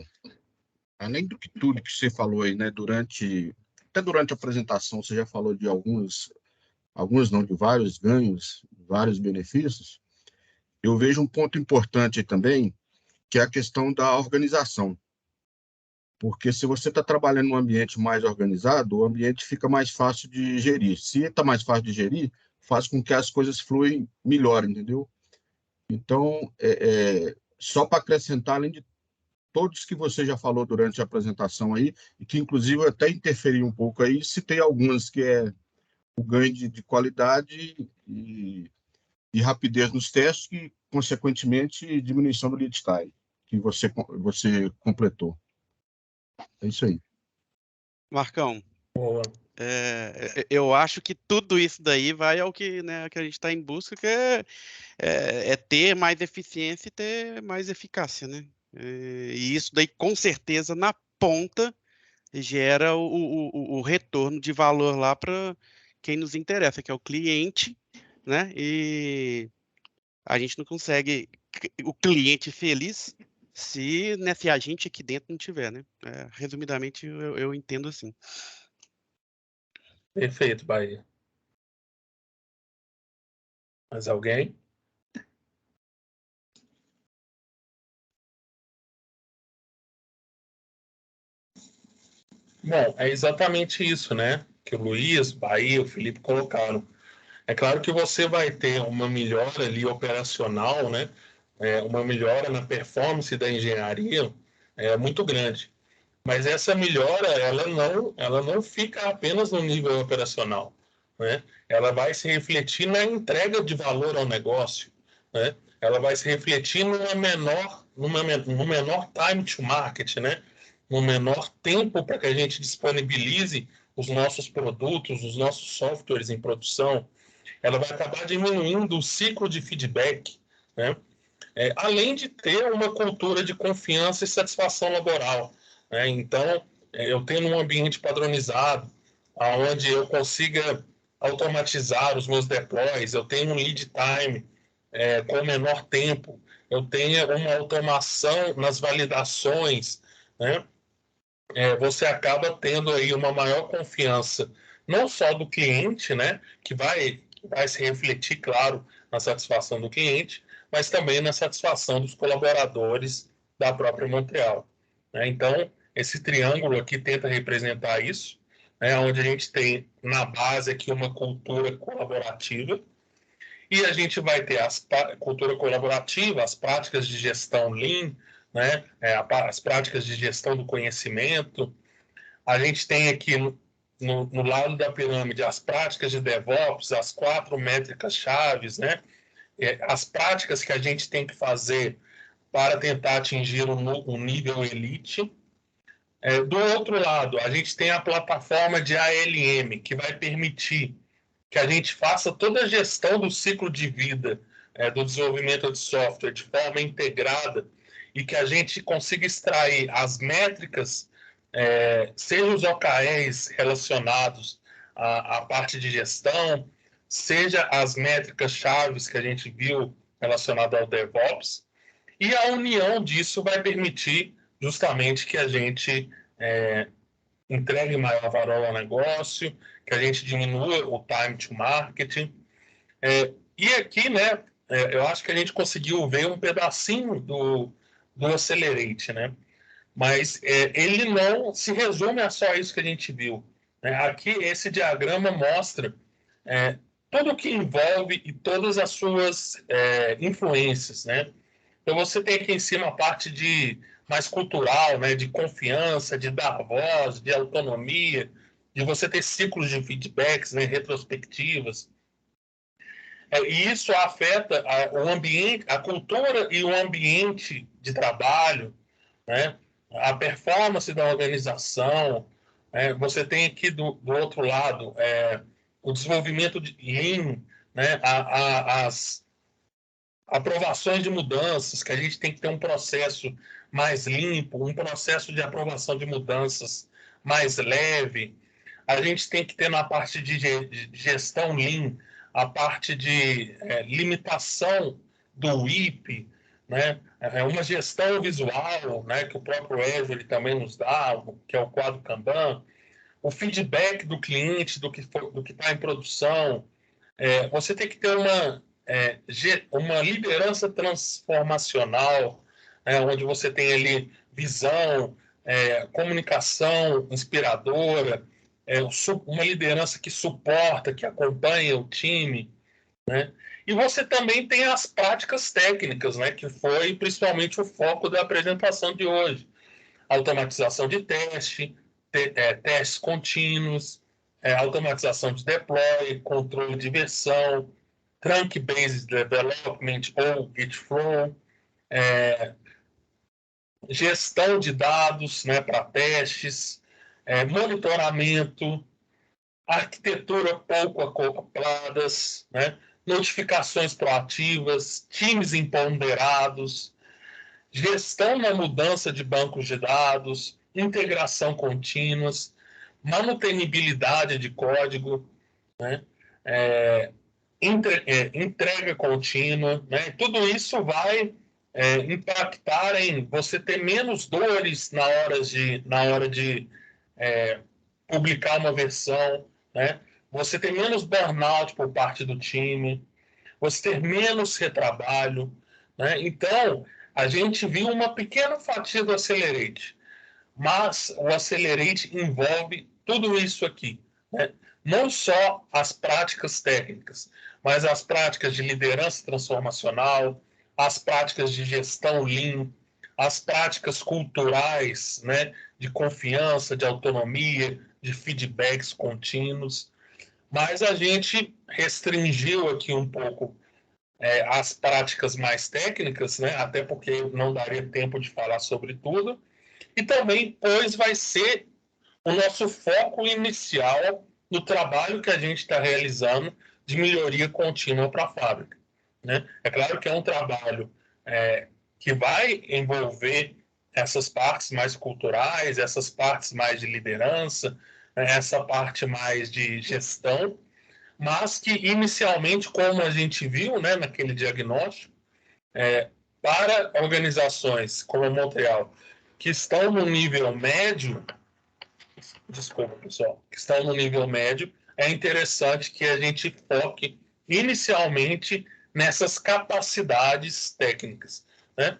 que tudo que você falou aí, né, até durante a apresentação você já falou de alguns não, de vários ganhos, vários benefícios, eu vejo um ponto importante aí também, que é a questão da organização. Porque se você está trabalhando num ambiente mais organizado, o ambiente fica mais fácil de gerir. Se está mais fácil de gerir, faz com que as coisas fluem melhor, entendeu? Então, só para acrescentar, além de todos que você já falou durante a apresentação aí, e que inclusive eu até interferi um pouco aí, citei algumas, que é o ganho de qualidade e rapidez nos testes e, consequentemente, diminuição do lead time, que você completou. É isso aí. Marcão, Boa. Eu acho que tudo isso daí vai ao que, né, que a gente está em busca, que é ter mais eficiência e ter mais eficácia, né? E isso daí, com certeza, na ponta, gera o retorno de valor lá para quem nos interessa, que é o cliente, né? E a gente não consegue o cliente feliz se a gente aqui dentro não tiver, né? Resumidamente, eu entendo assim. Perfeito, Bahia. Mais alguém? Bom, é exatamente isso, né? Que o Luiz, Bahia, o Felipe colocaram. É claro que você vai ter uma melhora ali operacional, né? Uma melhora na performance da engenharia muito grande. Mas essa melhora, ela não fica apenas no nível operacional, né? Ela vai se refletir na entrega de valor ao negócio, né? Ela vai se refletir no menor time to market, né? No menor tempo para que a gente disponibilize os nossos produtos, os nossos softwares em produção. Ela vai acabar diminuindo o ciclo de feedback, né? Além de ter uma cultura de confiança e satisfação laboral, né? Então, eu tenho um ambiente padronizado, onde eu consiga automatizar os meus deploys, eu tenho um lead time com menor tempo, eu tenho uma automação nas validações, né? Você acaba tendo aí uma maior confiança, não só do cliente, né? Que vai se refletir, claro, na satisfação do cliente, mas também na satisfação dos colaboradores da própria Montreal, né? Então, esse triângulo aqui tenta representar isso, né? Onde a gente tem na base aqui uma cultura colaborativa, e a gente vai ter cultura colaborativa, as práticas de gestão Lean, né? As práticas de gestão do conhecimento. A gente tem aqui no lado da pirâmide as práticas de DevOps, as 4 métricas chaves, né? As práticas que a gente tem que fazer para tentar atingir um nível elite. Do outro lado, a gente tem a plataforma de ALM, que vai permitir que a gente faça toda a gestão do ciclo de vida do desenvolvimento de software de forma integrada e que a gente consiga extrair as métricas, seja os OKRs relacionados à parte de gestão, seja as métricas chaves que a gente viu relacionadas ao DevOps, e a união disso vai permitir justamente que a gente entregue maior valor ao negócio, que a gente diminua o time to market. E aqui, né, eu acho que a gente conseguiu ver um pedacinho do Accelerate, né? Mas ele não se resume a só isso que a gente viu, né? Aqui, esse diagrama mostra tudo o que envolve e todas as suas influências, né? Então, você tem aqui em cima a parte mais cultural, né, de confiança, de dar voz, de autonomia, de você ter ciclos de feedbacks, né, retrospectivas. E isso afeta o ambiente, a cultura e o ambiente de trabalho, né, a performance da organização. Você tem aqui do outro lado o desenvolvimento de Lean, né, as aprovações de mudanças, que a gente tem que ter um processo mais limpo, um processo de aprovação de mudanças mais leve. A gente tem que ter na parte de gestão Lean, a parte de limitação do WIP, né? Uma gestão visual, né? Que o próprio Azure também nos dá, que é o quadro Kanban, o feedback do cliente do que está em produção. Você tem que ter uma liderança transformacional, onde você tem ali visão, comunicação inspiradora, uma liderança que suporta, que acompanha o time, né? E você também tem as práticas técnicas, né, que foi principalmente o foco da apresentação de hoje. Automatização de testes contínuos, automatização de deploy, controle de versão, trunk-based development ou Git flow, gestão de dados, né, para testes, monitoramento, arquitetura pouco acopladas, né? Notificações proativas, times empoderados, gestão na mudança de bancos de dados, integração contínuas, manutenibilidade de código, né? Entrega contínua, né? Tudo isso vai impactar em você ter menos dores na hora de publicar uma versão, né? Você ter menos burnout por parte do time, você ter menos retrabalho, né? Então, a gente viu uma pequena fatia do Accelerate, mas o Accelerate envolve tudo isso aqui, né? Não só as práticas técnicas, mas as práticas de liderança transformacional, as práticas de gestão Lean, as práticas culturais, né, de confiança, de autonomia, de feedbacks contínuos. Mas a gente restringiu aqui um pouco as práticas mais técnicas, né, até porque não daria tempo de falar sobre tudo, e também, pois, vai ser o nosso foco inicial no trabalho que a gente está realizando de melhoria contínua para a fábrica, né? É claro que é um trabalho que vai envolver essas partes mais culturais, essas partes mais de liderança, né? Essa parte mais de gestão, mas que inicialmente, como a gente viu, né, naquele diagnóstico, para organizações como a Montreal, que estão no nível médio, desculpa, pessoal, que estão no nível médio, é interessante que a gente foque inicialmente nessas capacidades técnicas, né?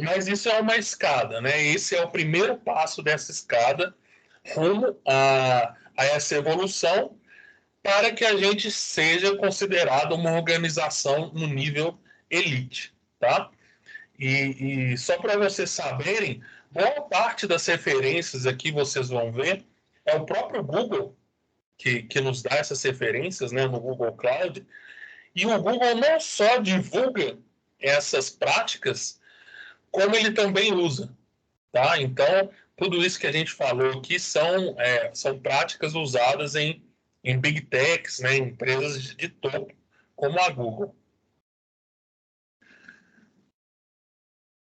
Mas isso é uma escada, né? Esse é o primeiro passo dessa escada rumo a essa evolução para que a gente seja considerado uma organização no nível elite, tá? E só para vocês saberem, boa parte das referências aqui vocês vão ver é o próprio Google que nos dá essas referências, né, no Google Cloud. E o Google não só divulga essas práticas, como ele também usa, tá? Então, tudo isso que a gente falou aqui são práticas usadas em Big Techs, né, em empresas de topo, como a Google.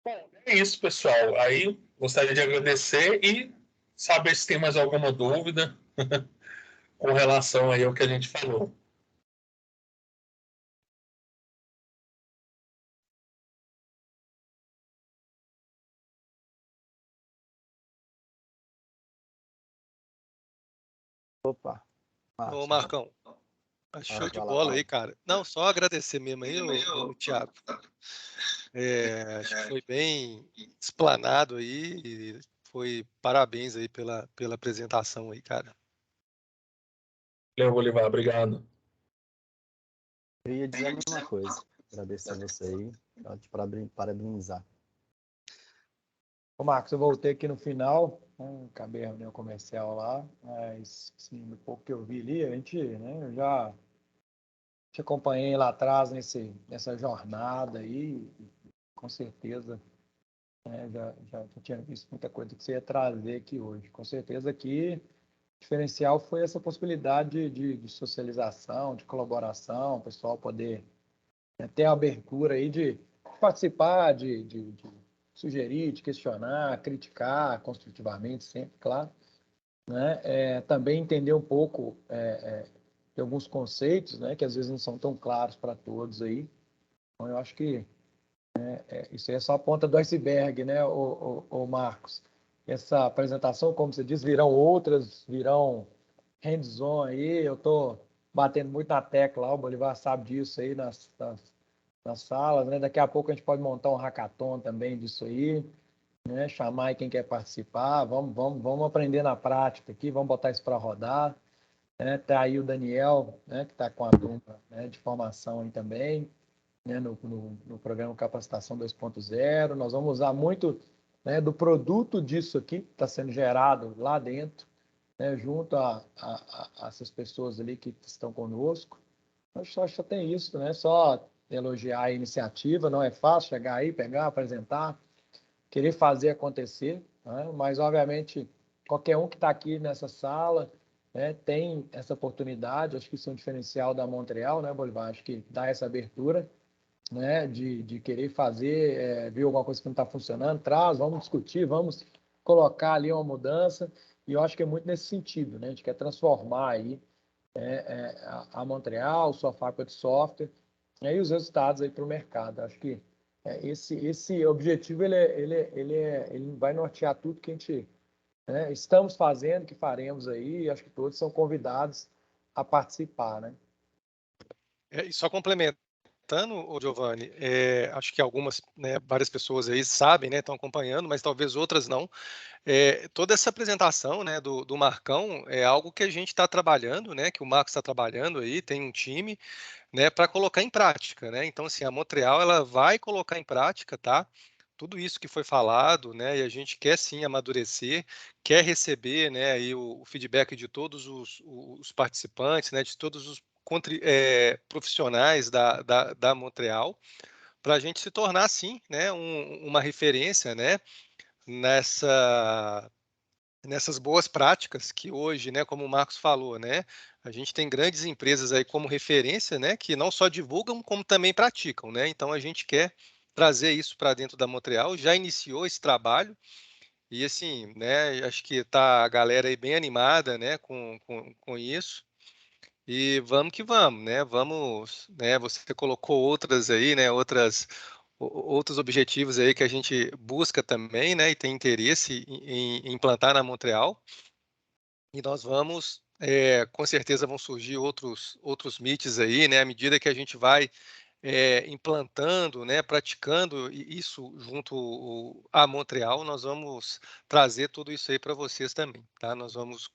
Bom, é isso, pessoal. Aí, gostaria de agradecer e saber se tem mais alguma dúvida com relação aí ao que a gente falou. Opa. Ô, Marcão, show de bola aí, cara. Não, só agradecer mesmo aí, o Thiago. Acho que foi bem explanado aí e foi parabéns aí pela apresentação aí, cara. Olivar, obrigado. Eu ia dizer a mesma coisa. Agradecer você aí, te parabenizar. Ô, Marcos, eu voltei aqui no final, né, acabei a reunião comercial lá, mas assim, do pouco que eu vi ali, a gente, né, eu já te acompanhei lá atrás nessa jornada aí, com certeza, né, já tinha visto muita coisa que você ia trazer aqui hoje. Com certeza aqui, o diferencial foi essa possibilidade de socialização, de colaboração, o pessoal poder, né, ter a abertura aí de participar, de sugerir, de questionar, criticar construtivamente, sempre, claro, né? Também entender um pouco de alguns conceitos, né, que às vezes não são tão claros para todos aí. Então, eu acho que isso aí é só a ponta do iceberg, né, o Marcos? Essa apresentação, como você diz, virão outras, virão hands-on aí. Eu estou batendo muito na tecla lá, o Bolivar sabe disso aí nas salas, né? Daqui a pouco a gente pode montar um hackathon também disso aí, né? Chamar aí quem quer participar, vamos aprender na prática aqui, vamos botar isso para rodar, né? Tá aí o Daniel, né, que está com a turma, né, de formação aí também, né, no programa Capacitação 2.0. Nós vamos usar muito, né, do produto disso aqui que está sendo gerado lá dentro, né, junto a essas pessoas ali que estão conosco. Acho que só tem isso, né? Só elogiar a iniciativa, não é fácil chegar aí, pegar, apresentar, querer fazer acontecer, né? Mas, obviamente, qualquer um que está aqui nessa sala, né, tem essa oportunidade. Acho que isso é um diferencial da Montreal, né, Bolivar? Acho que dá essa abertura, né, de querer fazer, ver alguma coisa que não está funcionando, vamos discutir, vamos colocar ali uma mudança, e eu acho que é muito nesse sentido, né? A gente quer transformar aí a Montreal, sua fábrica de software, e os resultados aí para o mercado. Acho que esse objetivo ele vai nortear tudo que a gente, né, estamos fazendo, que faremos aí, e acho que todos são convidados a participar, né? E só complementando, o Giovanni, acho que algumas, né, várias pessoas aí sabem, né, estão acompanhando, mas talvez outras não. Toda essa apresentação, né, do Marcão é algo que a gente está trabalhando, né, que o Marcos está trabalhando aí, tem um time, né, para colocar em prática, né? Então, assim, a Montreal ela vai colocar em prática, tá? Tudo isso que foi falado, né? E a gente quer sim amadurecer, quer receber, né, aí o feedback de todos os participantes, né, de todos os profissionais da Montreal, para a gente se tornar, sim, né, uma referência, né, nessas boas práticas que hoje, né, como o Marcos falou, né, a gente tem grandes empresas aí como referência, né, que não só divulgam, como também praticam, né? Então a gente quer trazer isso para dentro da Montreal, já iniciou esse trabalho e assim, né, acho que tá a galera aí bem animada, né, com isso. E vamos que vamos, né? Vamos, né? Você colocou outras aí, né? Outros objetivos aí que a gente busca também, né? E tem interesse em implantar na Montreal. E nós vamos, com certeza vão surgir outros meets aí, né? À medida que a gente vai implantando, né? Praticando isso junto a Montreal, nós vamos trazer tudo isso aí para vocês também, tá? Nós vamos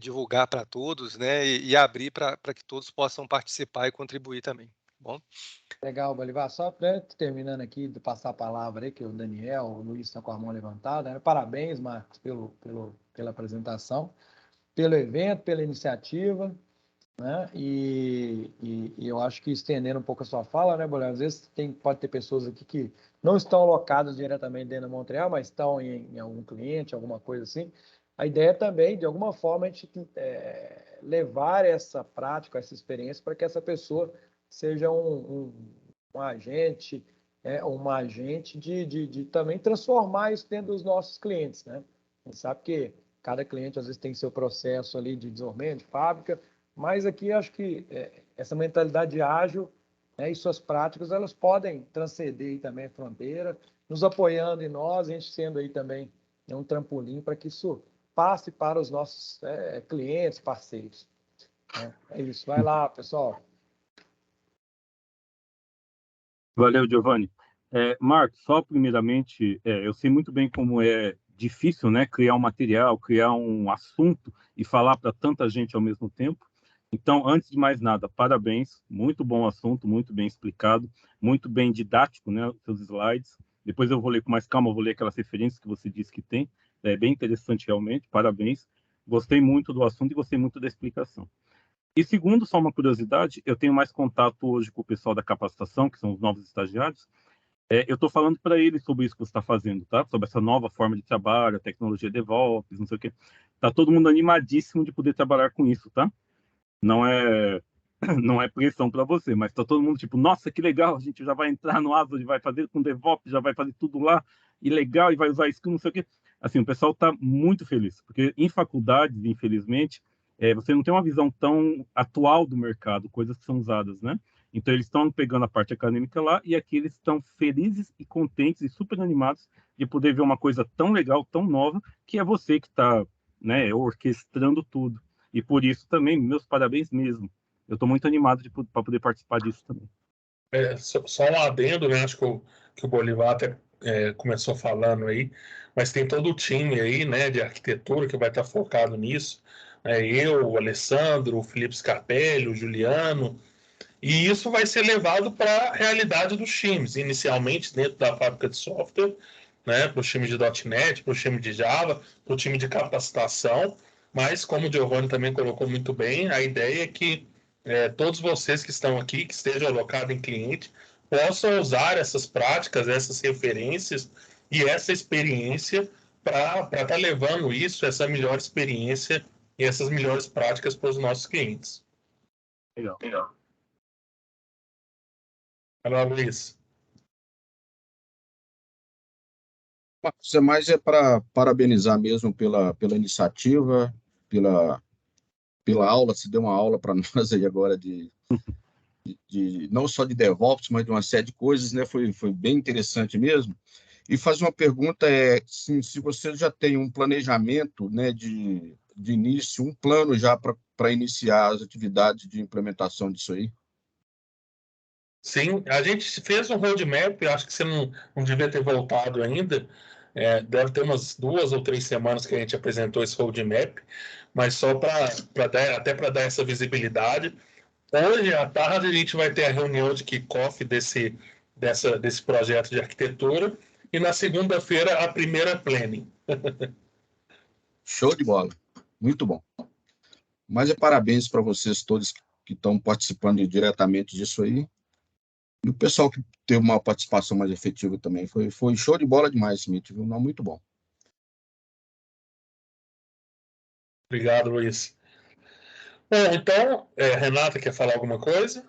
divulgar para todos, né, e abrir para que todos possam participar e contribuir também. Tá bom? Legal, Bolivar. Só terminando aqui, de passar a palavra aí, que o Daniel, o Luiz está com a mão levantada, né? Parabéns, Marcos, pela apresentação, pelo evento, pela iniciativa, né? E eu acho que estendendo um pouco a sua fala, né, Bolivar? Às vezes pode ter pessoas aqui que não estão alocadas diretamente dentro da Montreal, mas estão em algum cliente, alguma coisa assim. A ideia também, de alguma forma, a gente levar essa prática, essa experiência, para que essa pessoa seja um agente, uma agente de também transformar isso dentro dos nossos clientes, né? A gente sabe que cada cliente, às vezes, tem seu processo ali de desenvolvimento, de fábrica, mas aqui acho que essa mentalidade ágil, né, e suas práticas, elas podem transcender aí também a fronteira, nos apoiando em nós, a gente sendo aí também um trampolim para que isso passe para os nossos clientes, parceiros. Né? É isso. Vai lá, pessoal. Valeu, Giovanni. Marcos, só primeiramente, eu sei muito bem como é difícil, né, criar um material, criar um assunto e falar para tanta gente ao mesmo tempo. Então, antes de mais nada, parabéns, muito bom assunto, muito bem explicado, muito bem didático, né, os seus slides. Depois eu vou ler com mais calma, vou ler aquelas referências que você disse que tem. É bem interessante realmente, parabéns. Gostei muito do assunto e gostei muito da explicação. E segundo, só uma curiosidade, eu tenho mais contato hoje com o pessoal da capacitação, que são os novos estagiários. Eu estou falando para eles sobre isso que você está fazendo, tá? Sobre essa nova forma de trabalho, a tecnologia DevOps, não sei o quê. Tá todo mundo animadíssimo de poder trabalhar com isso, tá? Não é não é pressão para você, mas tá todo mundo tipo, nossa, que legal, a gente já vai entrar no Azure, vai fazer com DevOps, já vai fazer tudo lá, e legal, e vai usar isso, não sei o quê. Assim, o pessoal está muito feliz, porque em faculdades, infelizmente, você não tem uma visão tão atual do mercado, coisas que são usadas, né? Então, eles estão pegando a parte acadêmica lá, e aqui eles estão felizes e contentes e super animados de poder ver uma coisa tão legal, tão nova, que é você que está, né, orquestrando tudo. E por isso também, meus parabéns mesmo. Eu estou muito animado para poder participar disso também. Só um adendo, né? Acho que o Bolivar até começou falando aí, mas tem todo o time aí, né, de arquitetura que vai estar focado nisso. Eu, o Alessandro, o Felipe Scarpelli, o Juliano, e isso vai ser levado para a realidade dos times, inicialmente dentro da fábrica de software, né, para o time de .NET, para o time de Java, para o time de capacitação, mas como o Giovanni também colocou muito bem, a ideia é que todos vocês que estão aqui, que estejam alocados em cliente, possam usar essas práticas, essas referências e essa experiência para estar levando isso, essa melhor experiência e essas melhores práticas para os nossos clientes. Legal. Fala, Luiz. Isso é mais para parabenizar mesmo pela iniciativa, pela aula. Você deu uma aula para nós aí agora de não só de DevOps, mas de uma série de coisas, né? Foi bem interessante mesmo. E fazer uma pergunta se você já tem um planejamento, né, de início, um plano já para iniciar as atividades de implementação disso aí? Sim, a gente fez um roadmap, acho que você não devia ter voltado ainda. Deve ter umas 2 ou 3 semanas que a gente apresentou esse roadmap, mas só para dar essa visibilidade. Hoje à tarde a gente vai ter a reunião de kickoff desse projeto de arquitetura e na segunda-feira a primeira planning. Show de bola. Muito bom. Mas parabéns para vocês todos que estão participando diretamente disso aí. E o pessoal que teve uma participação mais efetiva também. Foi show de bola demais, Smith, viu? Não, muito bom. Obrigado, Luiz. Bom, então, Renata, quer falar alguma coisa?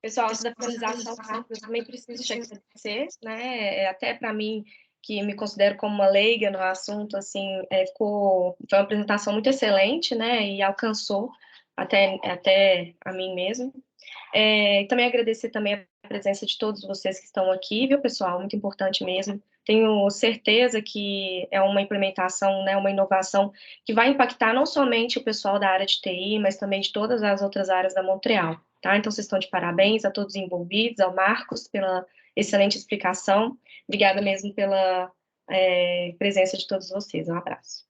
Pessoal, antes da finalização, eu também preciso te agradecer, né? Até para mim, que me considero como uma leiga no assunto, assim, foi uma apresentação muito excelente, né? E alcançou até a mim mesmo. Também agradecer também a presença de todos vocês que estão aqui, viu, pessoal? Muito importante mesmo. Tenho certeza que é uma implementação, né, uma inovação que vai impactar não somente o pessoal da área de TI, mas também de todas as outras áreas da Montreal, tá? Então, vocês estão de parabéns a todos os envolvidos, ao Marcos pela excelente explicação. Obrigada mesmo pela presença de todos vocês. Um abraço.